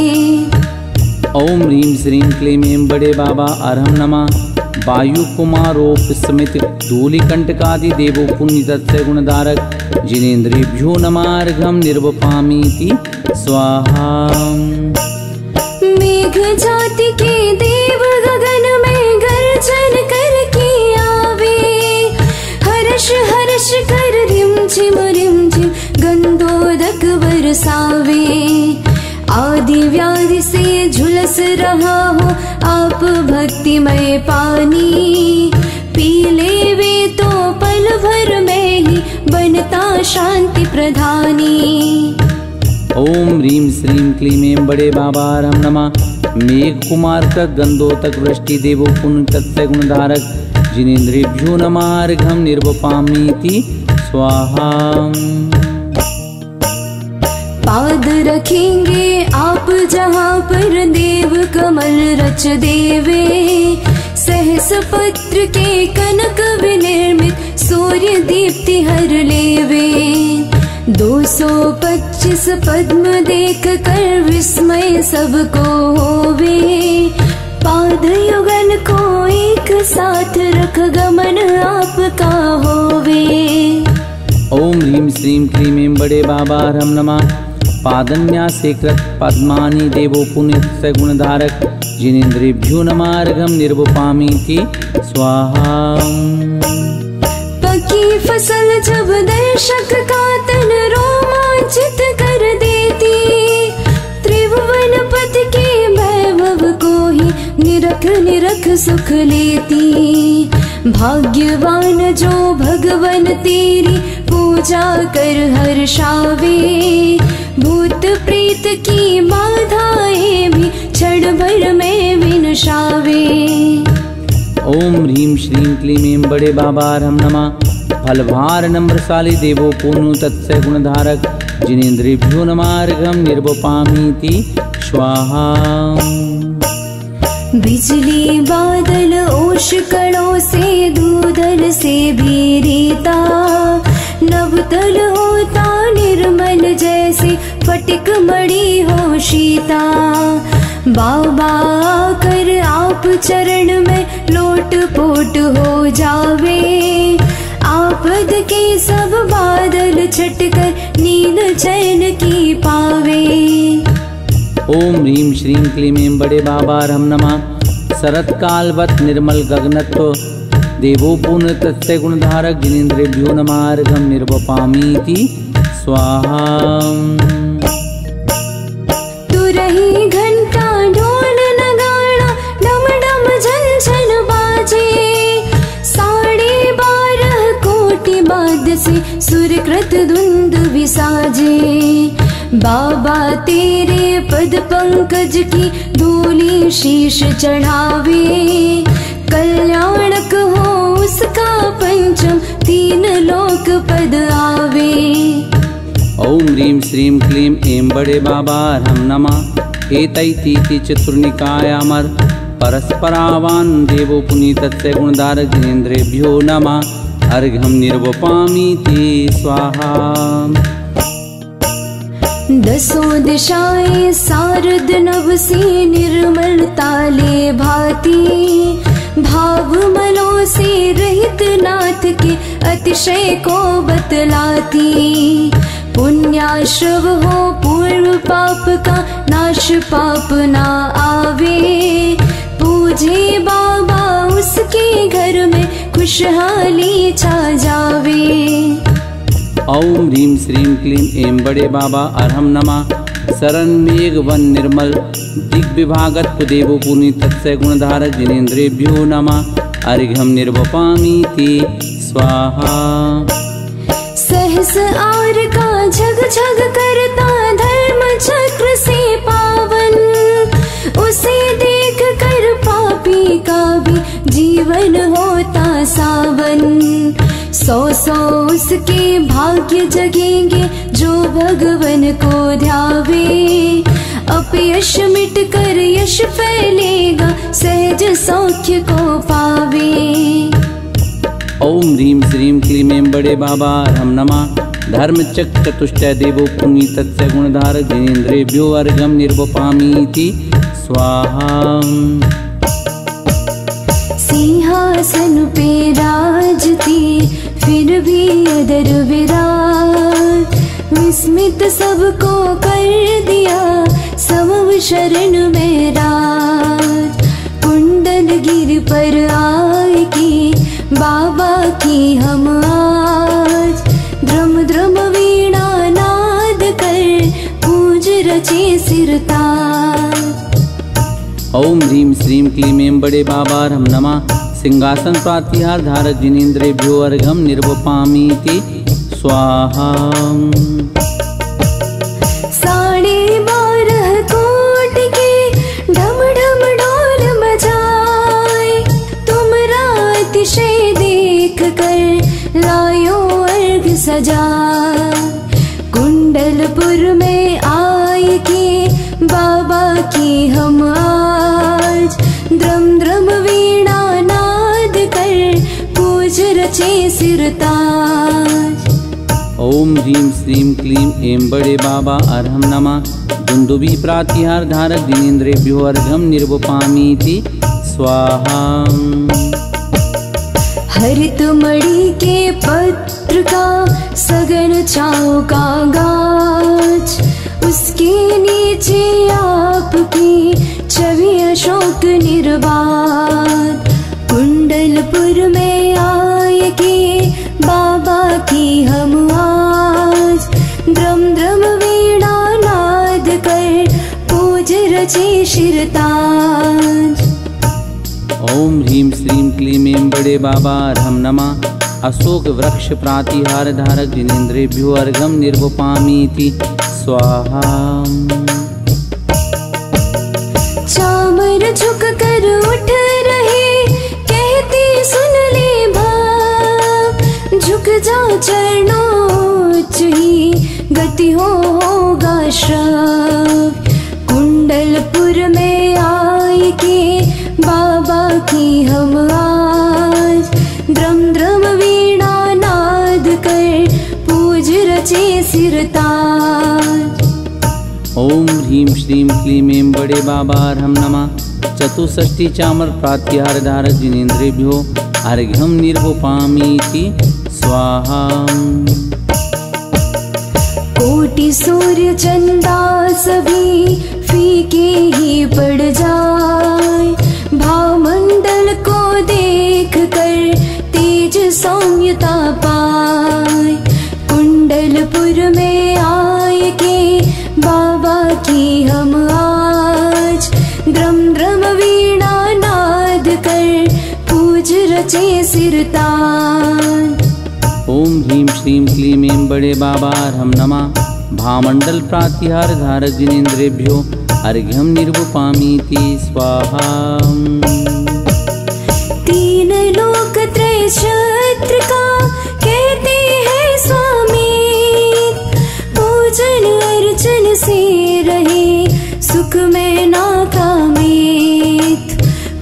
ओम ह्रीं श्रीं क्लीं ऐं बड़े बाबा अर्हं नमः। वायु कुमारोप समित धूलिकंटकादि देवो पुनीत गुणधारक जिनेन्द्रेभ्यो नमार्घं निर्वपामीति स्वाहा। मेघ जाति के देव गगन में गर्जन करके आवे। हर्ष हर्ष कर रिम झिम गंधोदक बरसावे। आदि व्याधि से झुलस रहा हो आप भक्तिमय पानी। पी लेवे तो पल भर में ही बनता शांति प्रधानी। ओम ह्रीं श्रीं क्लीं ऐं बड़े बाबा अर्हं नमः। मेघ कुमार का गंधोतक वृष्टि देवो पुनीत गुणधारक जिनेन्द्रेभ्यो नमार्घं निर्वपामीति स्वाहा। पाद रखेंगे आप जहाँ पर देव कमल रच देवे। सहस पत्र के कनक विनिर्मित सूर्य दीप्ति हर लेवे। 225 पद्म देख कर विस्मय सबको होवे, पाद युगन को एक साथ रख गमन आपका होवे। ओम ह्रीं श्रीं क्लीं ऐं बड़े बाबा रम नमः। पादन्यासे कृत पद्मानि देवो पुण्य गुणधारक जिनेन्द्रेभ्यो नमार्घम निर्वपामीति स्वाहा। पकी फसल जब दर्शक का तन रोमांचित कर देती, त्रिभुवन पति के वैभव को ही निरख निरख सुख लेती। भाग्यवान जो भगवन तेरी पूजा कर हर्षावे, भूत प्रेत की बाधाएं भी क्षण भर में विनशावे। ओम ह्रीं श्रीं क्लीं ऐं बड़े बाबा रम नमः। फलभार नम्रशाली देवो पूर्णो तत्स्य गुणधारक जिनेन्द्रेभ्यो नमार्घम निर्वपामीति स्वाहा। बिजली बादल ओश कणों से दूधल से भी रीता, नवतल होता निर्मल जैसे फटिक मणि हो शीता। बाबा कर आप चरण में लोट पोट हो जावे, आपद के सब बादल छटकर नींद चैन की पावे। ओम ह्रीं श्रीं क्लीं ऐं बड़े बाबा रम नमः। शरत कालवत निर्मल गगनत्व देवो पूर्ण तत्स्य गुणधारक जिनेन्द्रेभ्यो नमार्घम निर्वपामीति स्वाहा। तू रही घंटा ढोल नगाड़ा डम डम झन झन बाजे, 12.5 कोटि बाद से सुरकृत धुंध विसाजे। बाबा तेरे पद पंकज की धूली शीश चढ़ावे, कल्याणक हो उसका पंचम 3 लोक पद आवे। ओम ह्रीं श्रीं क्लीं ऐं बड़े बाबा रम नमः। एतैतीति चतुर्निकायामर परस्परावान देवो पुनीतस्य गुणधारक जिनेन्द्रेभ्यो नमः अर्घ्यं निर्वपामीति स्वाहा। 10 दिशाएं सारद नभ से निर्मल ताले भाती, भावमलों से रहित नाथ के अतिशय को बतलाती। पुण्याश्रव हो पूर्व पाप का नाश पाप ना आवे, पूजे बाबा उसके घर में खुशहाली छा जावे। ओम ह्रीं श्रीं क्लीं ऐं बड़े बाबा अरहम नमः। शरण मेघ वन निर्मल दिग्विभागत्व देवो पुनीतस्य गुणधारक जिनेन्द्रेभ्यो नमः अर्घ्यं निर्वपामीति स्वाहा। सहस आर का झग झग करता धर्म चक्र से पावन, उसे देख कर पापी का भी जीवन होता सावन। 100 उसके भाग्य जगेंगे जो भगवन को ध्यावे, अपयश मिट कर यश फैलेगा सहज सौख्य को पावे। ओम ह्रीं श्रीं क्लीं ऐं बड़े बाबा रम नमः। धर्म चतुष्टय देवो पुनीतस्य गुणधारक जिनेन्द्रेभ्यो अर्घ्यं निर्वपामीति स्वाहा। सिंहासन पे राजती फिर भी अदर विराट, विस्मित सबको कर दिया समव शरण में राज। कुंडल गिर पर आए की बाबा की हम आज, द्रम द्रम वीणा नाद कर पूज रचे सिरताज। ओम ह्रीं श्रीं क्लीं ऐं बड़े बाबा रम नमः। सिंहासन प्रातिहार धारक जिनेन्द्रेभ्यो अर्घ्यं निर्वपामीति स्वाहा। 12.5 कोटि के ढम ढम ढोल बजाए, तुमरा अतिशय देख कर लायो अर्घ सजा। कुंडलपुर में आए के बाबा की हम आज, द्रम द्रम वीणा नाद कर पूज रचे सिरताज। ओम ह्रीं श्रीं क्लीं ऐं बड़े बाबा अर्हं नमः। दुन्दुभि प्रातिहार धारक जिनेन्द्रेभ्यो अर्घ्यं निर्वपामीति स्वाहा। हरित मणि के पत्र का सघन छाँव का गाछ, उसके नीचे आपकी छवि अशोक निर्बाध। कुंडलपुर में आए के बाबा की हम आज, द्रम द्रम वीणा नाद कर पूज रचे शिरताज। ओम ह्रीं श्रीं क्लीं ऐं बड़े बाबा अर्हं नमः। अशोक वृक्ष प्रातिहार धारक जिनेन्द्रेभ्यो अर्घ्यं निर्वपामीति स्वाहा। चामर झुक कर उठ रहे, कहते सुन ले भाव। झुक जा चरणों ही गति होगा श्रव। कुंडलपुर में आए के बाबा की हम आज, द्रम द्रम वीणा नाद कर पूज रचे सिरताज। ओम ह्रीं श्रीं क्लीं ऐं बड़े बाबा अर्हं नमः। चतुष्षष्टि चामर प्रातिहार धारक जिनेन्द्रेभ्यो अर्घ्यं निर्वपामीति स्वाहा। कोटि सूर्य चंदा सभी फीके ही पड़ जाए, भावमंडल को देख कर तेज सौम्यता पाए। कुंडलपुर में आए के बाबा की हम आज, द्रम द्रम वीणा नाद कर पूज रचे सिरताज। ओम ह्रीं श्रीं क्लीं ऐं बड़े बाबा अर्हं नमः। भामंडल प्रातिहार धारक जिनेन्द्रेभ्यो अर्घ्यं निर्वपामीति स्वाहा। तीन लोक त्रय क्षत्र का कहते हैं स्वामी, पूजन अर्चन से रहे सुख में ना कामित।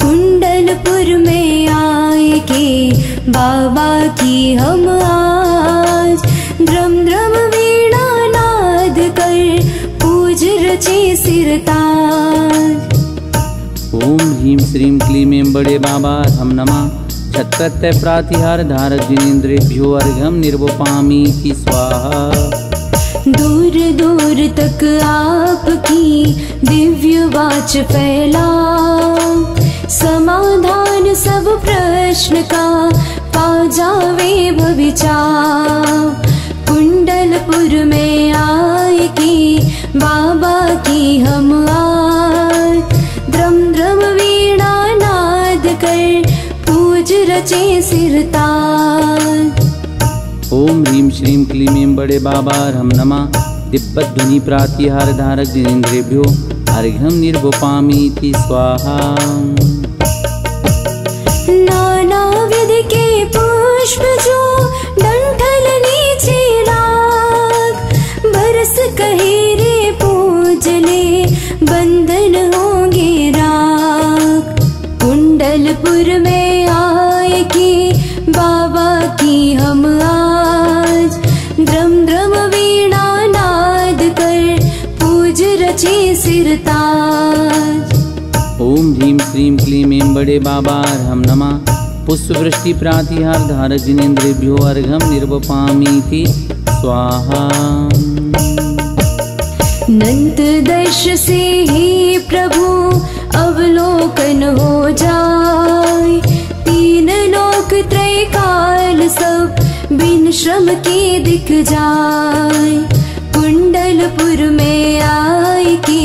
कुंडलपुर में आए के बाबा की हम आज, द्रम द्रम वीणा नाद कर पूज रचे सिरताज। ओम ह्रीं श्रीं क्लीं ऐं बड़े बाबा अर्हं नमः। छत्रत्य प्रातिहार धारक जिनेन्द्रेभ्यो अर्घ्यं निर्वपामीति स्वाहा। दूर दूर तक आपकी दिव्य वाच फैला, समाधान सब प्रश्न का पा जावे भविचार। कुंडलपुर में आए के बाबा की हम आज, द्रम द्रम वीणा नाद कर पूज रचे सिरताज। ओम ह्रीं श्रीं क्लीं ऐं बड़े बाबा अर्हं नमः। दिव्यध्वनि प्रातिहार धारक जिनेन्द्रेभ्यो अर्घ्यं निर्वपामीति स्वाहा। नाना विध के पुष्प जो डंठल नीचे लाग, बरस कहे रे पूज ले बंधन होंगे राग। कुंडलपुर में आए के बाबा की हम आज, द्रम द्रम वीणा नाद कर पूज रचे सिरताज। ओम ह्रीं श्रीं क्लीं ऐं बड़े बाबा अर्हं नमः। पुष्पवृष्टि प्रातिहार धारक जिनेन्द्रेभ्यो अर्घ्यं निर्वपामीति स्वाहा। नंत दर्श से ही प्रभु अवलोकन हो जाए, तीन लोक त्रय काल सब बिन श्रम के दिख जाए। कुंडलपुर में आए के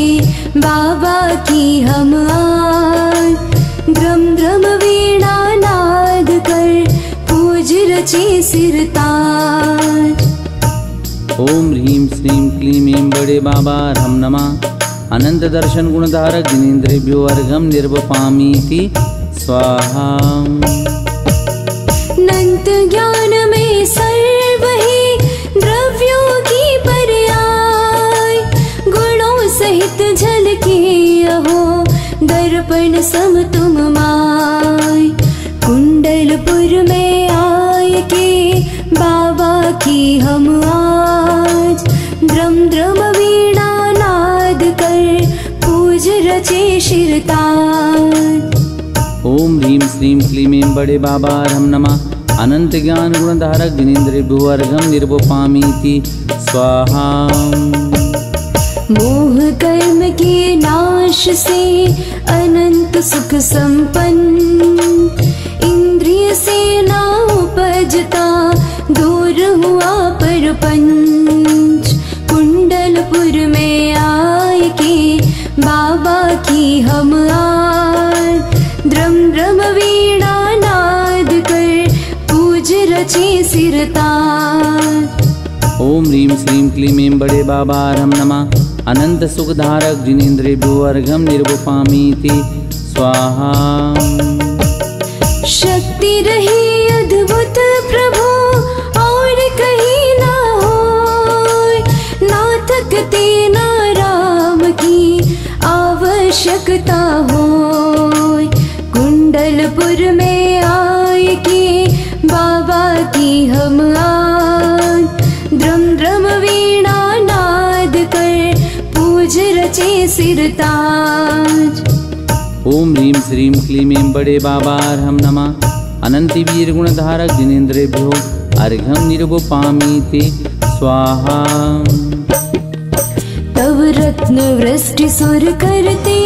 बाबा की हम आज, द्रम द्रम वीणा नाद कर पूज रचे सिरताज। ओम ह्रीं श्रीं क्लीं ऐं बड़े बाबा अर्हं नमः। अनंत दर्शन गुणधारक जिनेन्द्रेभ्यो अर्घ्यं निर्वपामीति स्वाहा। नंत ज्ञान में सर्व ही द्रव्यों की पर्याय, गुणों सहित झलके अहो दर्पण सम तुम माय। कुंडलपुर में आए के बाबा की हम शिरताज। ओम ह्रीं श्रीं क्लीं ऐं बड़े बाबार्हं नमः। अनंत ज्ञान गुणधारक जिनेन्द्रिभ्यो अर्घ्यं निर्वपामीति स्वाहा। मोह कर्म के नाश से अनंत सुख संपन्न, इंद्रिय से ना उपजता दूर हुआ परपंच। कुंडलपुर में आए के बाबा की हम आद, द्रम द्रम वीणा नाद कर पूज रचे सिरताज। ओम ह्रीं श्रीं क्लीं ऐं बड़े बाबार्हं नमः। अनंत सुखधारक जिनेन्द्रिभ्यो अर्घ्यं निर्वपामीति स्वाहा। शक्ति रही अद्भुत प्रभु और कहीं ना होय, ना थकते ना राम की आवश्यकता होय। कुंडलपुर में आए के बाबा की हम आद, द्रम द्रम वीणा नाद कर पूज रचे सिरताज। ओम ह्रीं श्रीं क्लीं ऐं बड़े बाबार्हं नमः। अनंत वीर गुणधारक जिनेन्द्रिभ्यो अर्घ्यं निर्वपामीति स्वाहा। तब रत्न वृष्टि सुर करते,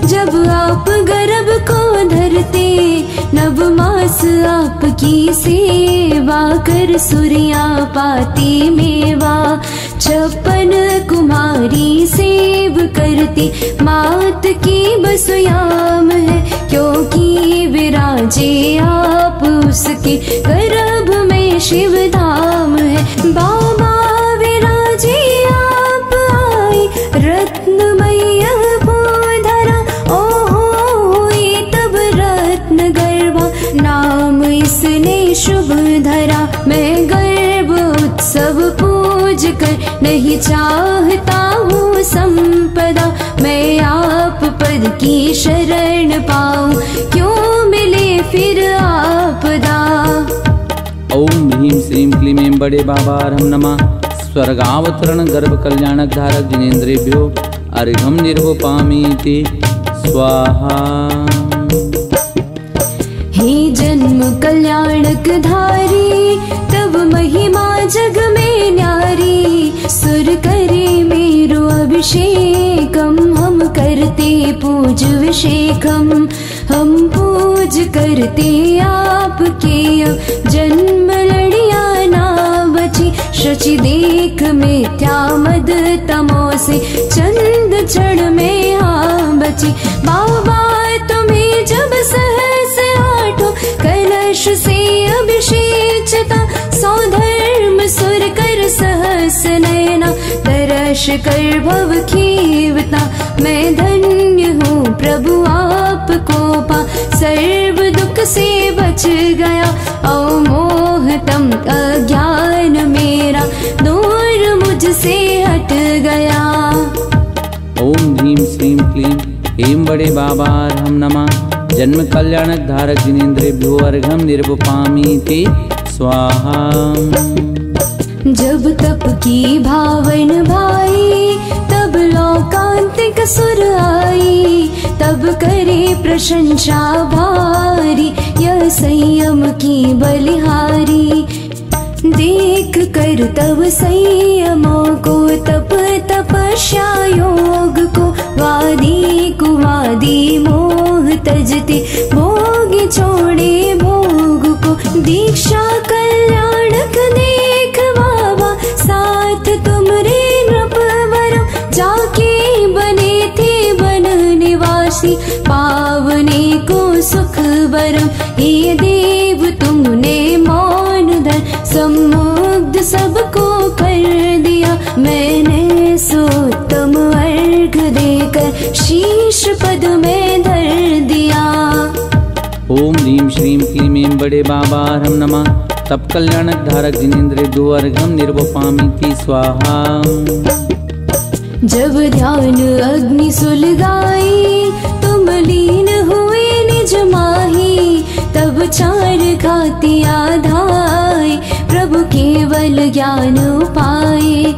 जब आप गर्भ को धरते। नव मास आपकी सेवा कर सूर्या पाती मेवा। 56 कुमारी सेव करती, मात की बसुयाम है क्योंकि विराजे आप उसके गर्भ में शिव धाम है। बाबा विराजे आप आए रत्नमय धरा, ओहो ये तब रत्न गर्भा नाम इसने शुभ धरा। मैं गर्भ उत्सव पूज कर नहीं चाहता हूँ संपदा, मैं आप पद की शरण पाऊँ क्यों मिले फिर आपदा। ओम ह्रीं श्रीं क्लीं ऐं बड़े बाबार्हं नमः। स्वर्गावतरण गर्भ कल्याणक धारक जिनेन्द्रिभ्यो अर्घ्यं निर्वपामीति स्वाहा। हे जन्म कल्याणक धारी, तब महिमा जग में न्यारी। सुर करे मेरो अभिषेकम, हम करते पूज विषेकम। हम पूज करते आपके, अब जन्म लड़िया ना बची। शचि देख मिथ्या मद तमो से, चंद क्षण में हाँ बची। बाबा तुम्हें जब सहस आठो कलश से अभिषेचता। सौधर्म सुर कर सहस नयना, तरश कर भव खीवता। मैं धन्य हूँ प्रभु आपको पा, सर्व दुख से बच गया। अमोह तम अज्ञान मेरा दूर मुझसे हट गया। ओम ह्रीं श्रीं क्लीं ऐं बड़े बाबार्हं नमः। जन्म कल्याणक धारक जिनेन्द्रिभ्यो अर्घ्यं निर्वपामीति स्वाहा। जब तप की भावन भाई, तब लौकांतिक सुर आई। तब करे प्रशंसा भारी, यह संयम की बलिहारी। देख कर तब संयमों को, तप तपस्या योग को। वादी कुवादी मोह तजते, भोग छोड़े भोग को। दीक्षा कल्याणक देख बाबा, साथ तुमरे नृपवरम। जाके बने थे वन निवासी, पावने को सुख वरम। हे देव तुमने मौन धर, सम्मुग्ध सबको कर दिया। मैंने सोत्तम अर्घ देकर, शीश पद में धर दिया। ओम ह्रीं श्रीं क्लीं ऐं बड़े बाबार्हं नमः। तप कल्याणक धारक जिनेन्द्रिभ्यो अर्घ्यं निर्वपामीति स्वाहा। जब ध्यान अग्नि सुलगाई, तुम लीन हुए निज माही। तब 4 घाती आधाय, प्रभु केवल ज्ञान पाए।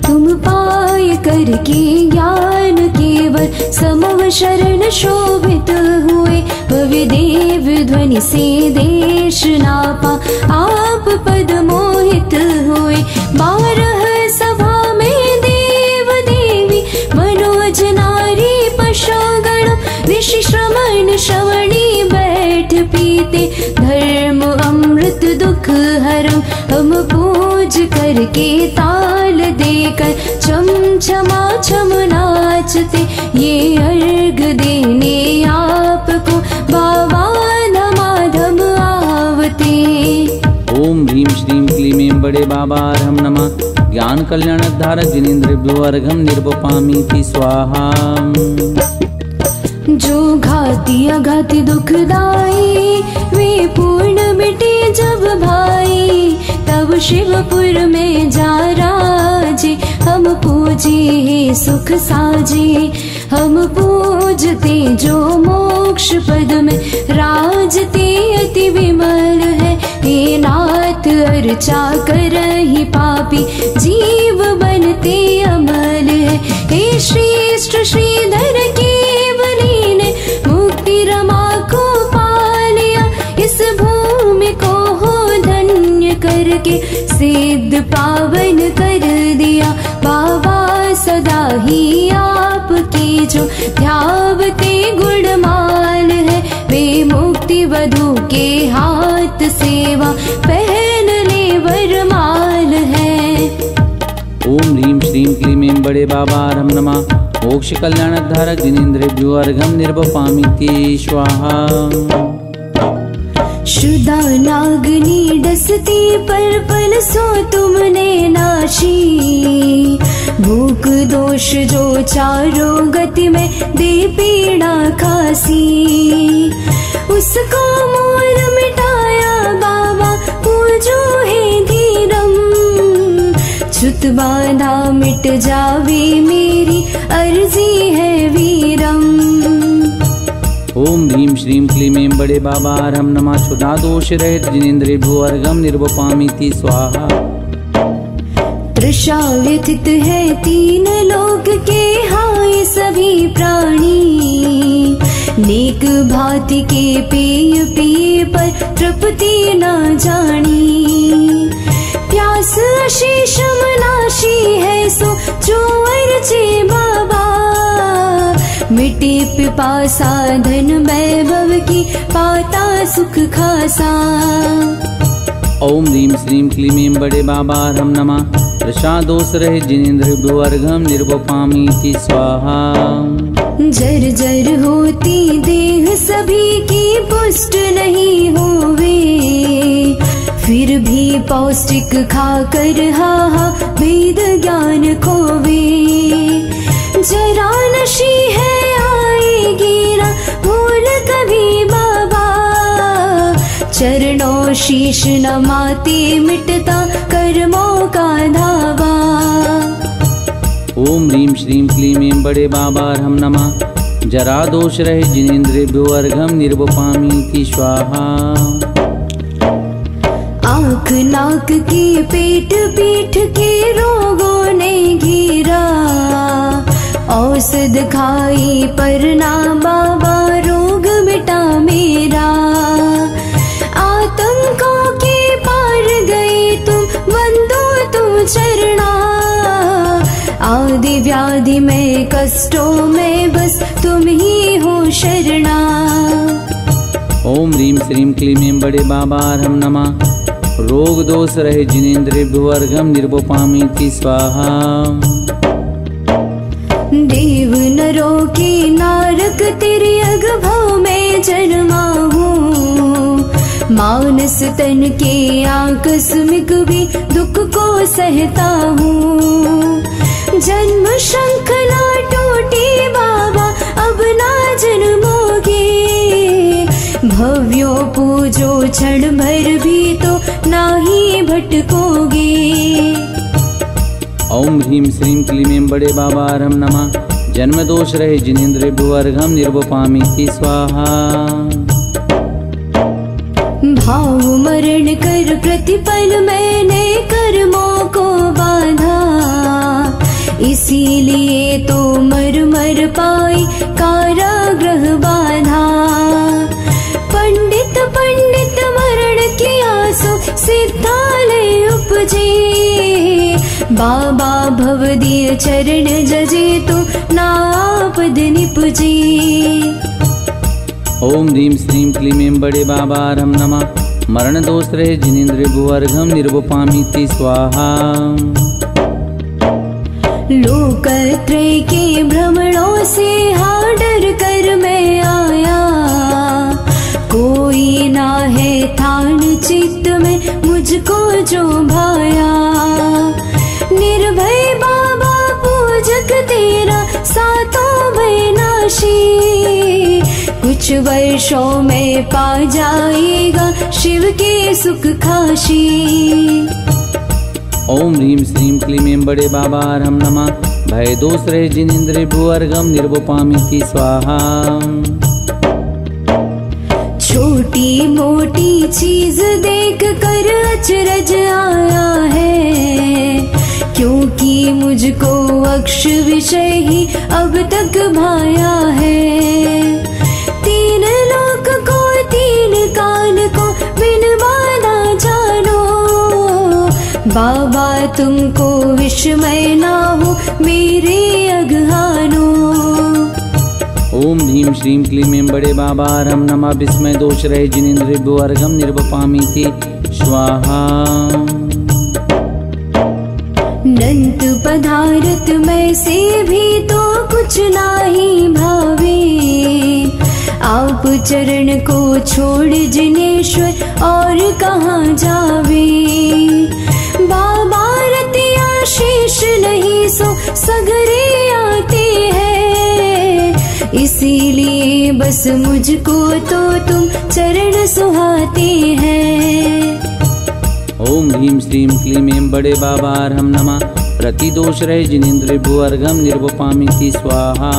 तुम पाए करके ज्ञान केवल वर समव शरण शोभित हुए। भव्य देव ध्वनि से देश नापा आप पद मोहित हुए। 12 सभा में देव देवी मनोज नारी पशुगण ऋषि श्रमण श्रवणी बैठ पीते धर्म अमृत दुख हरम। हम पूज करके ताल देकर छम छमा छम नाचते ये अर्घ देने आपको बाबा धमाधम आवते। ओम ह्रीं श्रीं क्लीं ऐं बड़े बाबा अर्हं नमः। ज्ञान कल्याण धारक जिनेन्द्रेभ्यो अर्घं निर्वपामीति स्वाहा। जो घाती अघाती दुखदाई वे पूर्ण मिटे जब भाई, तब शिवपुर में जा राजे हम पूजे हे सुख साजे। हम पूजते जो मोक्ष पद में राजते अति विमल है। हे नाथ अर्चा करहि पापी जीव बनते अमल है। हे श्रेष्ठ श्रीधर केवली ने मुक्ति रमा को पालिया। इस भूमि को हो धन्य करके सिद्ध पावन कर दिया। बाबा सदा ही आपकी जो ध्यावते गुणमाल है। वे मुक्ति वधु के हाथ सेवा पहन ले वरमाल है। ओम ह्रीं श्रीं क्लीं ऐं बड़े बाबा अर्हं नमः। मोक्ष कल्याण धारक जिनेन्द्रेभ्यो अर्घं निर्वपामीति स्वाहा। शुदा नागनी डसती पर पल सो तुमने नाशी। भूख दोष जो चारों गति में दे पीड़ा खासी। उसको मोर मिटाया बाबा पूजो हे धीरम। छुत बाधा मिट जावे मेरी अर्जी है वीरम। ओम ह्रीं श्रीं क्लीं ऐं बड़े बाबा अर्हं नमः। क्षुधा दोष रहित जिनेन्द्रेभ्यो अर्घं निर्वपामीति स्वाहा। तृषा व्यथित है 3 लोक के हाय सभी प्राणी। नेक भांति के पेय पिए पर तृप्ति न जानी। प्यास अशेष मनाशी है सो जो अर्चे बाबा। मिटे पिपासा धन वैभव की पाता सुख खासा। ओम ह्रीं श्रीं क्लीं ऐं बड़े बाबा अर्हं नमः। तृषा दोष रहित जिनेन्द्रेभ्यो अर्घं निर्वपामीति स्वाहा। जर जर होती देह सभी की पुष्ट नहीं होवे। फिर भी पौष्टिक खाकर हा वेद ज्ञान खोवे। जरा नशी है आएगी ना भूल कभी बाबा। चरणों शीश नमाते मिटता कर्मों का धावा। ओम ह्रीं श्रीं क्लीं ऐं बड़े बाबा अर्हं नमः। जरा दोष रहित जिनेन्द्रेभ्यो अर्घं निर्वपामीति स्वाहा। आँख नाक के पेट पीठ के रोगों ने घेरा। औषध खाई पर ना बाबा रोग मिटा मेरा। आतंकों के पार गए तुम बंदो तुम चरणा। आदि व्याधि में कष्टों में बस तुम ही हो शरणा। ओम ह्रीं श्रीं क्लीं ऐं बड़े बाबा अर्हं नमः। रोग दोष रहित जिनेन्द्रेभ्यो अर्घं निर्वपामीति स्वाहा। देव नरों के नारक तेरे अगभव में जन्मा हूँ। मानस तन के आकस्मिक भी दुख को सहता हूँ। जन्म श्रृंखला टूटी बाबा अब ना जन्मोगे। भव्यो पूजो क्षण भर भी तो ना ही भटकोगे। ओम ह्रीं श्रीं क्लीं ऐं बड़े बाबा अर्हं नमः। जन्म दोष रहित जिनेन्द्रेभ्यो अर्घं निर्वपामीति स्वाहा। भाव मरण कर प्रतिपल मैंने कर्मों को बांधा। इसीलिए तो मर मर पाई कारागृह बाधा। पंडित पंडित मरण किया सो सिद्धालय उपजे, बाबा भवदीय चरण जजे तो नापद निपुजे। ओम ह्रीं श्रीं क्लीं ऐं बड़े बाबारहं नमः। मरण दोष रहे जिनेन्द्र भुवर्गम निर्वपामीति स्वाहा। लोकत्रय के भ्रमणों से हाँ डर कर मैं आया, कोई ना है थान चित्त में मुझको जो भाया। निर्भय बाबा पूजक तेरा सातों भय नाशी, कुछ वर्षों में पा जाएगा शिव के सुख खाशी। ओम ह्रीं श्रीं क्लीं ऐं बड़े बाबारहं नमः। भय दोष रहे जिनेन्द्र भुवर्गम निर्वपामीति स्वाहा। छोटी मोटी चीज देख कर अचरज आया है, क्योंकि मुझको अक्ष विषय ही अब तक भाया है। तीन लोक को तीन कान को बिन बाधा जानो, बाबा तुमको विस्मय ना हो मेरे अगहानो। ओम ह्रीं श्रीं क्लीं ऐं बड़े बाबारहं नमः। विस्मय दोष रहे जिनेन्द्र भुवर्गम निर्वपामीति स्वाहा। नंत पदार्थ में से भी तो कुछ नाही भावे, आप चरण को छोड़ जिनेश्वर और कहाँ जावे। बाबा रतिया शेष नहीं सो सगरे आते हैं, इसीलिए बस मुझको तो तुम चरण सुहाते हैं। ओम ह्रीं श्रीं क्लीं ऐं बड़े बाबारहं नमः। प्रतिदोष रहे जिनेन्द्र भुवर्गम निर्वपामीति स्वाहा।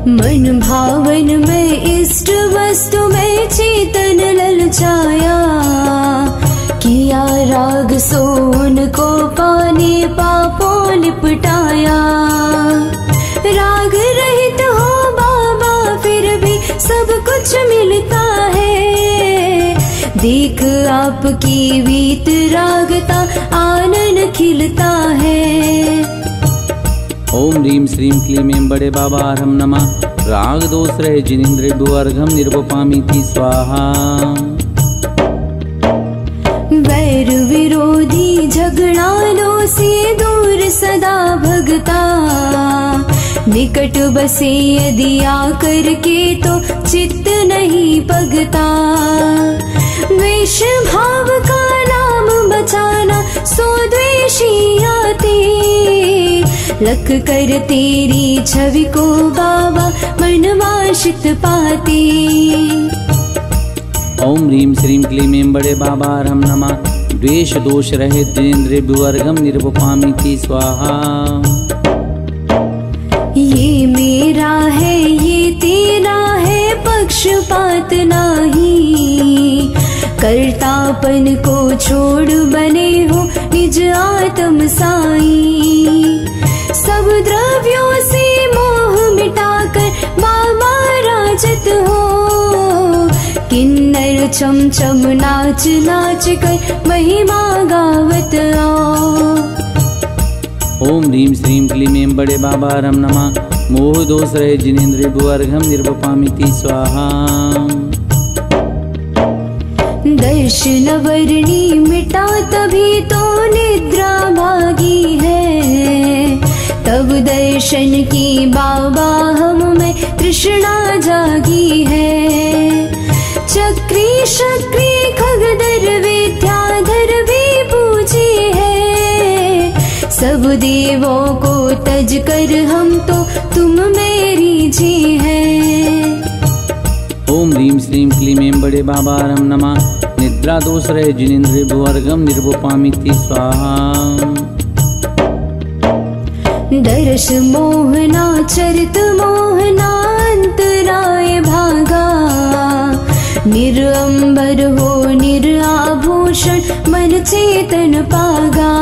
मन भावन में इष्ट वस्तु में चेतन ललचाया, किया राग सोन को पाने पापों लिपटाया। राग रहित हो बाबा फिर भी सब कुछ मिलता है, देख आपकी वीत रागता आनन खिलता है। ओम ह्रीं श्रीं क्लीं ऐं बड़े बाबारहं नमः। राग दोष रहे जिनेन्द्र भुवर्गम निर्वपामीति स्वाहा। वैर विरोधी झगड़ालों से दूर सदा भगता, निकट बसे यदि आकर के तो चित्त नहीं पगता। द्वेष भाव का नाम बचाना सो द्वेषी आते, लख कर तेरी छवि को बाबा मनवासित पाते। ओम ह्रीं श्रीं क्लीं ऐं बड़े बाबारहं नमः। द्वेष दोष रहित जिनेन्द्र भुवर्गम निर्वपामीति स्वाहा। ये मेरा है ये तेरा है पक्षपात नाही, कर्तापन को छोड़ बने हो निज आत्म साई। सब द्रव्यों से मोह मिटाकर बाबा राजत हो, किन्नर चम चम नाच नाच कर महिमा गावत आओ। ओम ह्रीं श्रीं क्लीं ऐं बड़े बाबारहं नमः। मोह दोष रहे जिनेन्द्र भुवर्गम निर्वपामीति स्वाहा। दर्शन वर्णी मिटा तभी तो निद्रा भागी है, तब दर्शन की बाबा हम में तृष्णा जागी है। चक्री शक्री खगधर विद्याधर भी पूजे है, सब देवों को तज कर हम तो तुम मेरी जी है। ओम ह्रीं श्रीं क्लीं ऐं बड़े बाबारहं नमः। निद्रा दोष रहे जिनेन्द्र भुवर्गम निर्वपामीति स्वाहा। दर्श मोहना चरित मोहना अंतराय भागा, निरंबर हो निराभूषण मन चेतन पागा।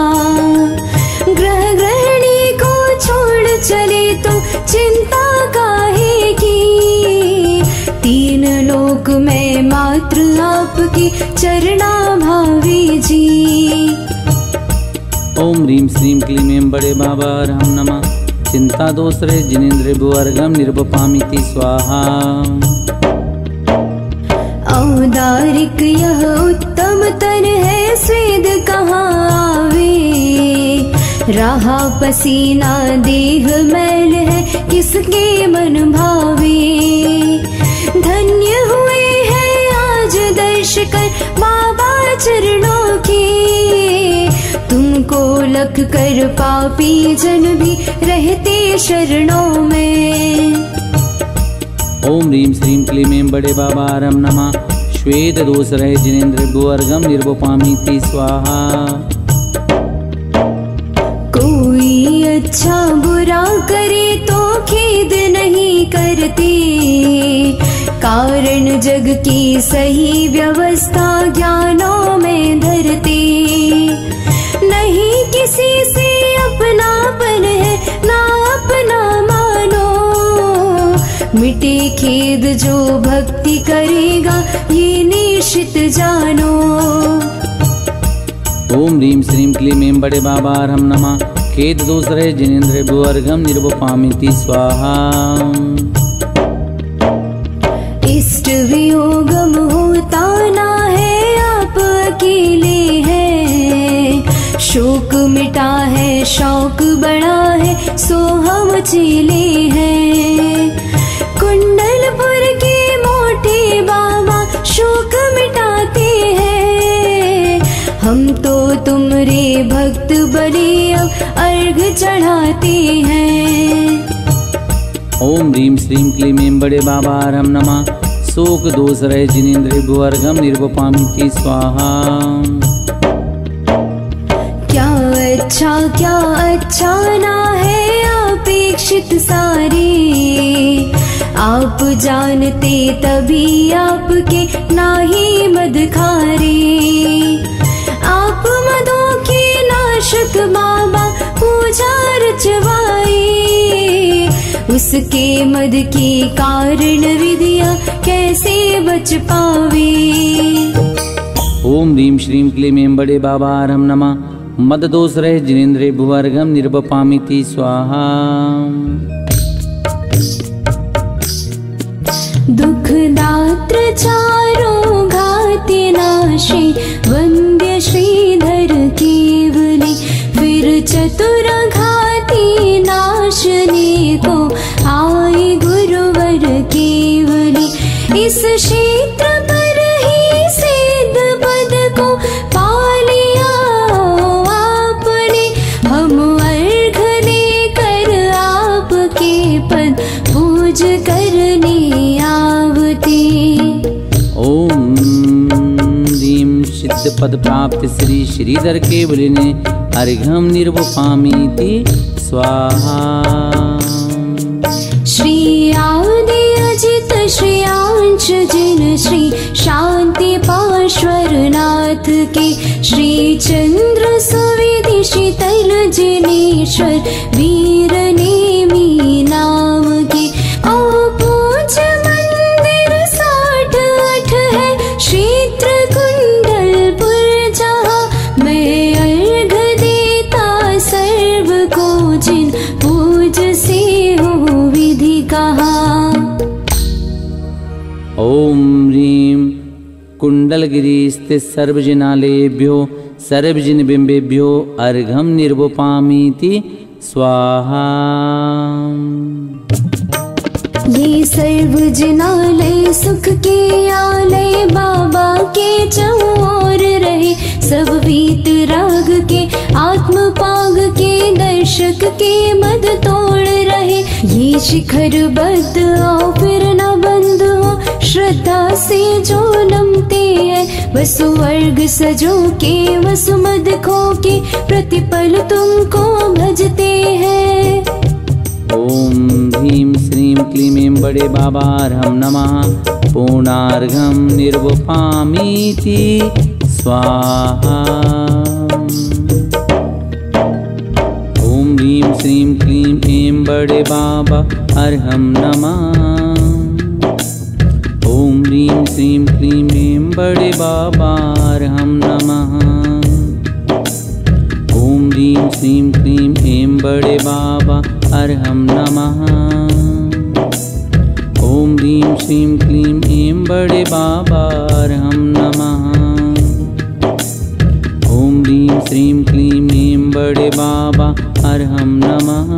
कोटि चरणा भावे जी। ओम ह्रीं श्रीं क्लीं ऐं बड़े बाबा अर्हं नमः। चिंता दोष रहे जिनेन्द्र भुवर्गम निर्वपामिति स्वाहा। औदारिक यह उत्तम तन है, स्वेद कहाँ आवे। रहा पसीना देह मैल है, किसके मन भावे। धन्य हुए हैं आज दर्श कर बाबा चरणों के, तुमको लख कर पापी जन भी रहते शरणों में। ओम ह्रीं श्रीं क्लीं ऐं बड़े बाबा अर्हं नमः। श्वेत दोष रहे जिनेन्द्र भुवर्गम निर्वपामिति स्वाहा। कोई अच्छा बुरा करे तो खेद नहीं करते, कारण जग की सही व्यवस्था ज्ञानों में धरते। नहीं किसी से अपनापन है, ना अपना मानो। मिटे खेद जो भक्ति करेगा, ये निश्चित जानो। ओम ह्रीं श्रीं क्लीं ऐं बड़े बाबा अर्हं नमः। खेद दोष रहे जिनेन्द्र भुवर्गम निर्वपामिति स्वाहा। इष्ट वियोगम होता ना है, आप अकेले हैं। शोक मिटा है, शौक बढ़ा है, सो हम चेले हैं। कुंडलपुर के मोटे बाबा शोक मिटाते हैं। हम तो तुमरे भक्त बने अब अर्घ चढ़ाते हैं। ओम ह्रीं श्रीं क्लीं ऐं बड़े बाबा अर्हं नमः। शोक दोष रहे जिनेन्द्र भुवर्गम निर्वपामिति स्वाहा। क्या अच्छा ना है अपेक्षित सारे, आप जानते तभी आपके नाही मद खारे। आप मदों के नाशक बाबा पूजा रचवाए, उसके मद के कारण विद्या कैसे बच पावे। ओम ह्रीं श्रीं क्लीं ऐं बड़े बाबा अर्हं नमः। मद दोष रहे जिनेन्द्र भुवर्गम निर्वपामिति स्वाहा। दुख दात्र चारों घाति नाशे, वंद्य श्रीधर केवली। फिर चतुर घाति नाशने को आए गुरुवर केवली। इस क्षेत्र पर ही सिद्ध पद को पा लिया आपने। हम अर्घ देकर आपके पद पूज करने आवते। ओम ह्रीं सिद्ध पद प्राप्त श्री श्रीधर केवलिने अर्घम निर्वपामिति स्वाहा। श्री आदि अजित श्री आंश जिन श्री शांति पार्श्वरनाथ के। श्री चंद्र सुविधि शीतल जिनेश्वर वीर नेमी नाम के। ओ पूज मंदिर 68 है, क्षेत्र कुंडलपुर जहाँ। मैं अर्घ देता सर्व को, जिन पूज से हो विधि कहा। ओम ह्रीं कुंडलगिरी स्थित सर्वजनालयेभ्यो सर्वजन बिंबेभ्यो अर्घम निर्वपामिति स्वाहा। ये सर्वजनालय सुख के आलय, बाबा के चौर रहे। सब वीत राग के आत्म पाग के, दर्शक के मद तोड़ रहे। ये शिखर बद्ध आओ फिर न बंद हो, श्रद्धा से जो नमते हैं। वसुवर्ग सजो के वसुमद खो के, प्रतिपल तुमको भजते हैं। ओम ह्रीं श्रीं क्लीं ऐं बड़े बाबा अर्हं नमः। पूर्णार्घम निर्वपामिति स्वाहा। ओम ह्रीं श्रीं क्लीं ऐं बड़े बाबा अर्हं नमः। ओम ह्रीं ह्रीं श्रीं क्लीं ऐं बड़े बाबा अर्हं नमः। ॐ ह्रीं श्रीं क्लीं ऐं बड़े बाबा अर्हं नमः। ॐ ह्रीं श्रीं क्लीं ऐं बड़े बाबा अर्हं नमः। ॐ ह्रीं श्रीं क्लीं ऐं बड़े बाबा अर्हं नमः।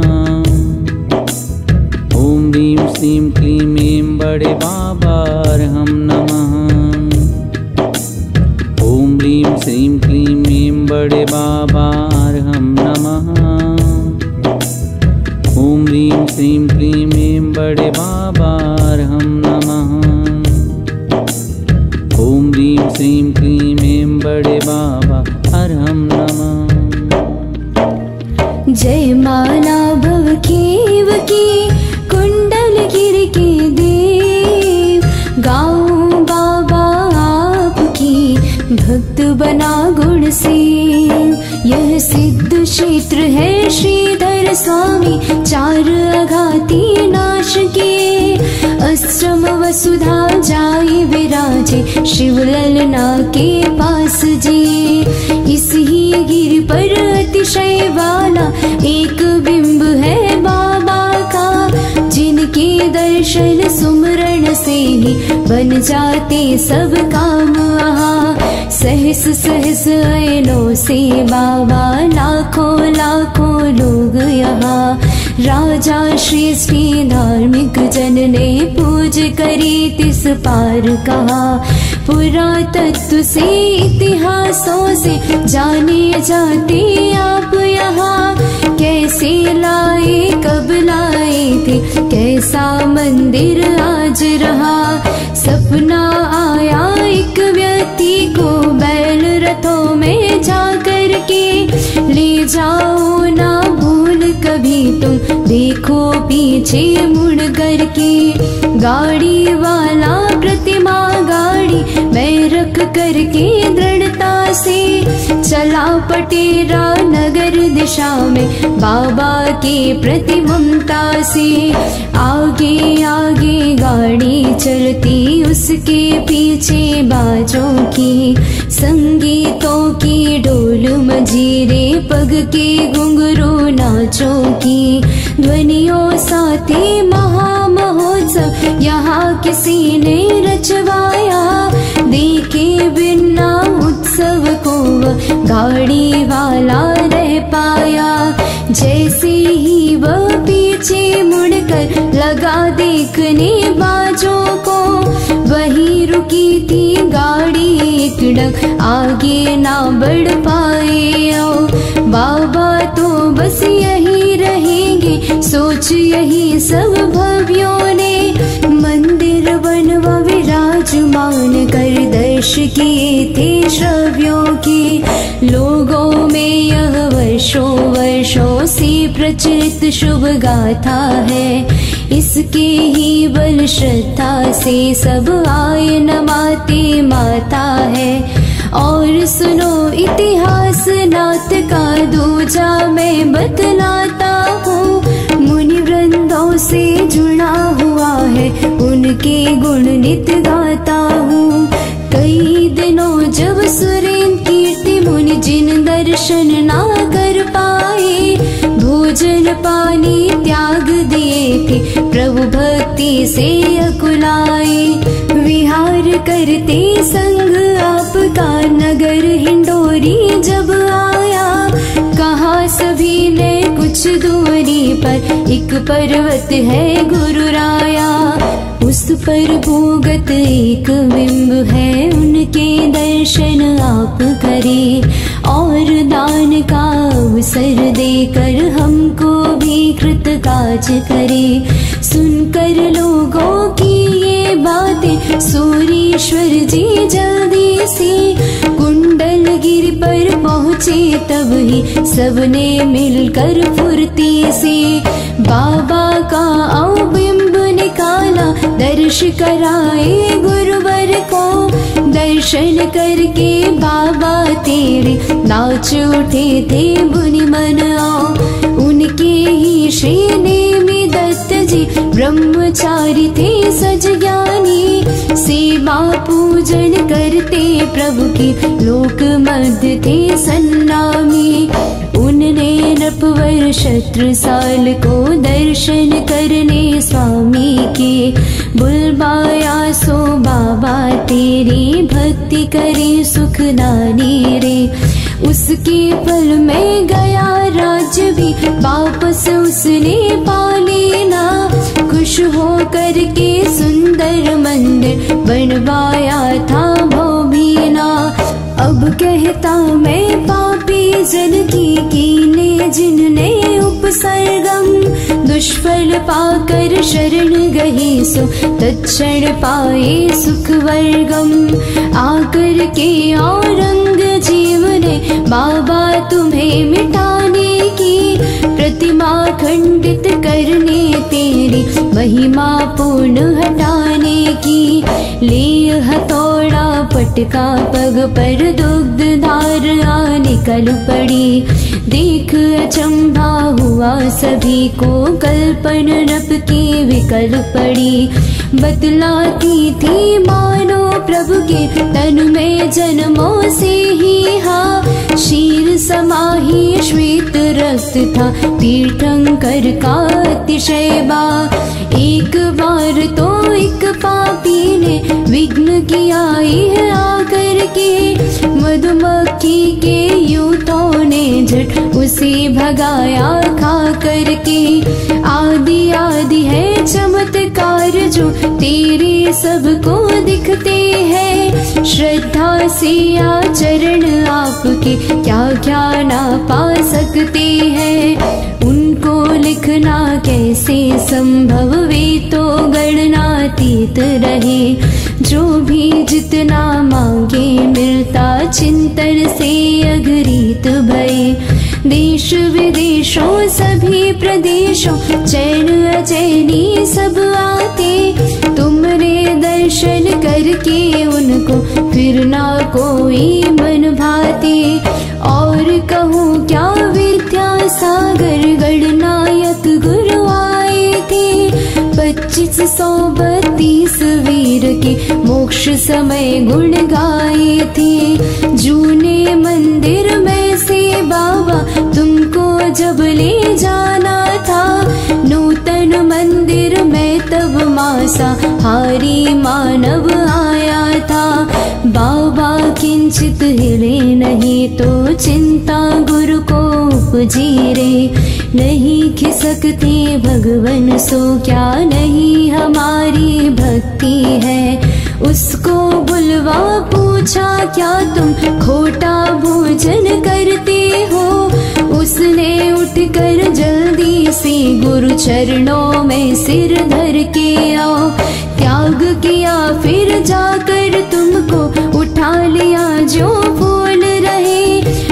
ॐ ह्रीं श्रीं क्लीं ऐं बड़े बाबा अर्हं नमः। ॐ ह्रीं श्रीं क्लीं ऐं बड़े बाबा अर्हं नमः। ॐ ह्रीं श्रीं क्लीं ऐं बड़े बाबा अर्हं नमः। ॐ ह्रीं श्रीं क्लीं ऐं बड़े बाबा अर्हं नमः। जय माला भव केव की कुंडल गिर के देव, गाऊं बाबा आपकी भक्त बना गुण से। यह सिद्ध क्षेत्र है श्रीधर स्वामी चार अघाती नाश के। अष्टम वसुधा जाई विराजे शिव ललना के पास जी। इस ही गिर पर अतिशय वाला एक बिंब है बाबा का, जिनके दर्शन सुमरण से ही बन जाते सब काम। सहस सहस ऐनों से बाबा लाखों लाखों लोग यहाँ। राजा श्रेष्ठी धार्मिक जन ने पूज करी तिस पार कहा। पुरातत्व से इतिहासों से जाने जाते आप यहाँ। कैसे लाए कब लाए थे कैसा मंदिर आज रहा। सपना आया एक व्यक्ति को बैल रथों में जा कर के, ले जाओ ना भूल कभी तुम देखो पीछे मुड़ कर के। गाड़ी वाला प्रतिमा गाड़ी में रख कर के दृढ़ता से चला पटेरा नगर दिशा में बाबा के प्रति ममता से। आगे आगे गाड़ी चलती उसके पीछे बाजों की, संगीतों की डोल मजीरे पग के घुंघरू नाचों की। ध्वनियों साथी महा महोत्सव यहाँ किसी ने रचवाया। देखे बिना उत्सव को वह गाड़ी वाला रह पाया। जैसे ही वह पीछे मुड़कर लगा देखने बाजों को, वहीं रुकी थी गाड़ी एकदम आगे ना बढ़ पाए। बाबा तो बस यही रहेंगे सोच यही सब भव्यों ने। मंदिर बनवा विराजमान कर दर्श किए थे श्रव्यों के। लोगों में यह वर्षों वर्षों से प्रचलित शुभ गाथा है। इसके ही बल श्रद्धा से सब आए नमाते माता है। और सुनो इतिहास नाथ का दूजा मैं बतलाता हूँ। मुनि वृंदों से जुड़ा हुआ है उनके गुण नित गाता हूँ। कई दिनों जब सुरेंद्र कीर्ति मुनि जिन दर्शन ना कर पाए, भोजन पानी त्याग दिए थे प्रभु भक्ति से अकुलाए। विहार करते संग आपका नगर हिंडोरी जब आया, कहा सभी ने कुछ दूरी पर एक पर्वत है गुरुराया। उस पर भूगत एक बिंब है, उनके दर्शन आप करें और दान का अवसर देकर हमको भी कृतकाज करें। सुनकर लोगों की ये बातें सूरीश्वर जी जल्दी से कुंडलगिरी पर पहुँचे। तब ही सबने मिलकर फुर्ती से बाबा का बिंब निकाला, दर्श कराए गुरुवर को। दर्शन करके बाबा तेरे नाच उठे थे मुनि मन। उनके ही श्री नेमि दत्त जी ब्रह्मचारी थे सज ज्ञानी। सेवा सेवा पूजन करते प्रभु की लोक मध्य थे सन्नामी। उनने नृपवर शत्रुसाल को दर्शन करने स्वामी के बुलवाया। सो बाबा तेरी भक्ति करे सुखदानी रे। उसके पल में गया राज्य भी वापस उसने पा लेना। खुश हो करके सुंदर मंदिर बनवाया था वो भी ना। अब कहता मैं पापी जन की कीने जिनने उपसर्गम। दुष्फल पाकर शरण गए सो तत्क्षण पाए सुख वर्गम। आकर के औरंगजेब ने बाबा तुम्हें मिटाने की प्रतिमा खंडित करने तेरी महिमा पूर्ण हटाने की। ले हथौड़ा पटका पग पर दुग्ध धार निकल पड़ी। देख अचंभा हुआ सभी को कल्पन नप की विकल पड़ी। बतलाती थी मानो प्रभु के तन में जन्मों से ही हा। शीर समाही श्वेत रक्त था तीर्थंकर का अतिशय बा। एक बार तो एक पापी ने विघ्न किया है आकर के। मधुमक्खी के यूथों ने झट उसे भगाया खा करके। आदि आदि है चमत्कार जो तेरे सबको दिखते हैं। श्रद्धा से आचरण आपके क्या क्या ना पा सकते हैं। उनको लिखना कैसे संभव वे तो गणनातीत रहे। जो भी जितना मांगे मिलता चिंतन से अघरीत भये। देश विदेशों सभी प्रदेशों चैन अचैनी सब आते। तुमरे दर्शन करके उनको फिर ना कोई मन भाते। और कहूँ क्या विद्यासागर गणनायक गुरु आए थे। 2532 वीर के मोक्ष समय गुण गाए थे। जूने मंदिर में से बाबा तुमको जब ले जाना था। नूतन मंदिर में तब मासा हारी मानव आया था। बाबा किंचित हिले नहीं तो चिंता गुरु को उपजी रे। नहीं खिसकते भगवन सो क्या नहीं हमारी भक्ति है। उसको बुलवा पूछा क्या तुम खोटा भोजन करते हो। उसने उठकर जल्दी से गुरु चरणों में सिर धर के आओ। त्याग किया फिर जाकर तुमको उठा लिया जो फूल रहे।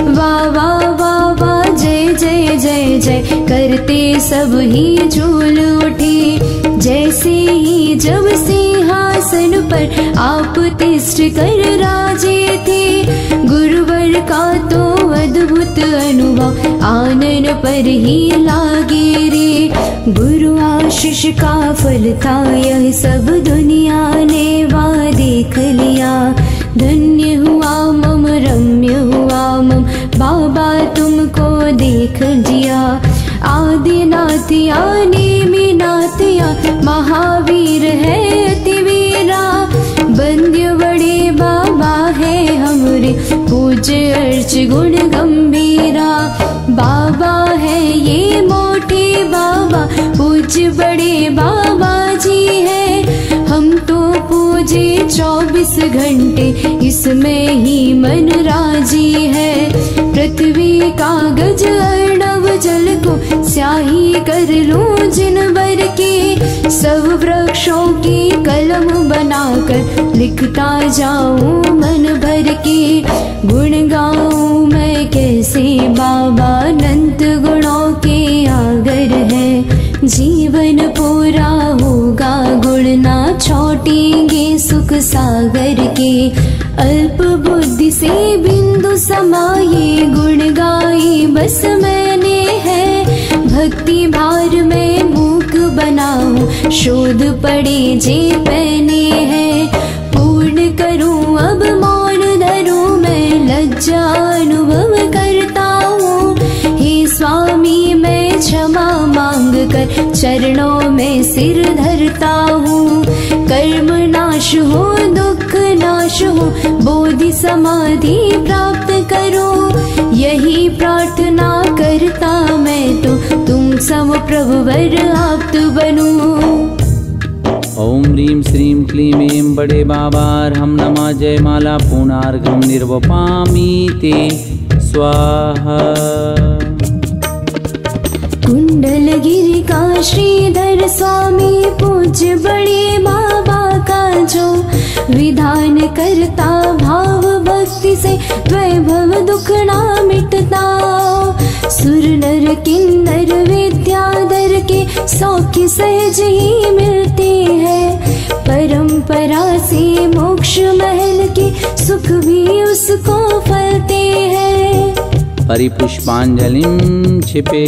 वाह वाह वाह वाह जय जय जय जय करते सब ही झूल उठे। जैसे ही जब सिंहासन पर आप तिष्ठ कर राजे थे। गुरुवर का तो अद्भुत अनुभव आनन पर ही लागे रे। गुरु आशीष का फल था यह सब दुनिया ने वह देख लिया। धन्य हुआ मम रम्य हुआ मम बाबा तुमको देख लिया। आदिनाथया नेमिनाथया महावीर है अतिवीरा। बंद्य बड़े बाबा है हमरे पूज्य अर्च गुण गंभीरा। बाबा है ये मोटे बाबा पूज्य बड़े बाबा जी है। हम तो पूजे 24 घंटे इसमें ही मन राजी है। पृथ्वी कागज अर्णव जल को स्याही कर लूं जिन बर के। सब वृक्षों की कलम बनाकर लिखता जाऊं मन भर के। गुण गाऊं मैं कैसे बाबा अनंत गुणों के आगर है। जीवन पूरा होगा गुण ना छौटेंगे सुख सागर के। अल्प बुद्धि से बिंदु समाये गुण गाए बस मैंने है। भक्ति भार में मूक बनाऊं शोध पड़े जे पहने हैं। पूर्ण मौन धरूं मैं लज्जा अनुभव करता हूँ। हे स्वामी मैं क्षमा मांग कर चरणों में सिर धरता हूँ। कर्म नाश हो दुख नाश हो बोधि समाधि प्राप्त करो, यही प्रार्थना करता मैं तो तुम सम प्रभुवर आप्त बनूं। ओम ह्रीं श्रीं क्लीं ऐं बड़े बाबार्हं नमः। जयमाला पूर्णार्घं निर्वपामि ते स्वाहा। कुंडलगिरि का श्रीधर स्वामी पूज्य बड़े बाबा का जो विधान करता, भाव भक्ति से वैभव दुख ना मिटता। सुर नर किन्नर विद्याधर के सौख्य सहज ही मिलते हैं। परंपरा से मोक्ष महल के सुख भी उसको फलते हैं। परिपुष्पांजलिं क्षिपे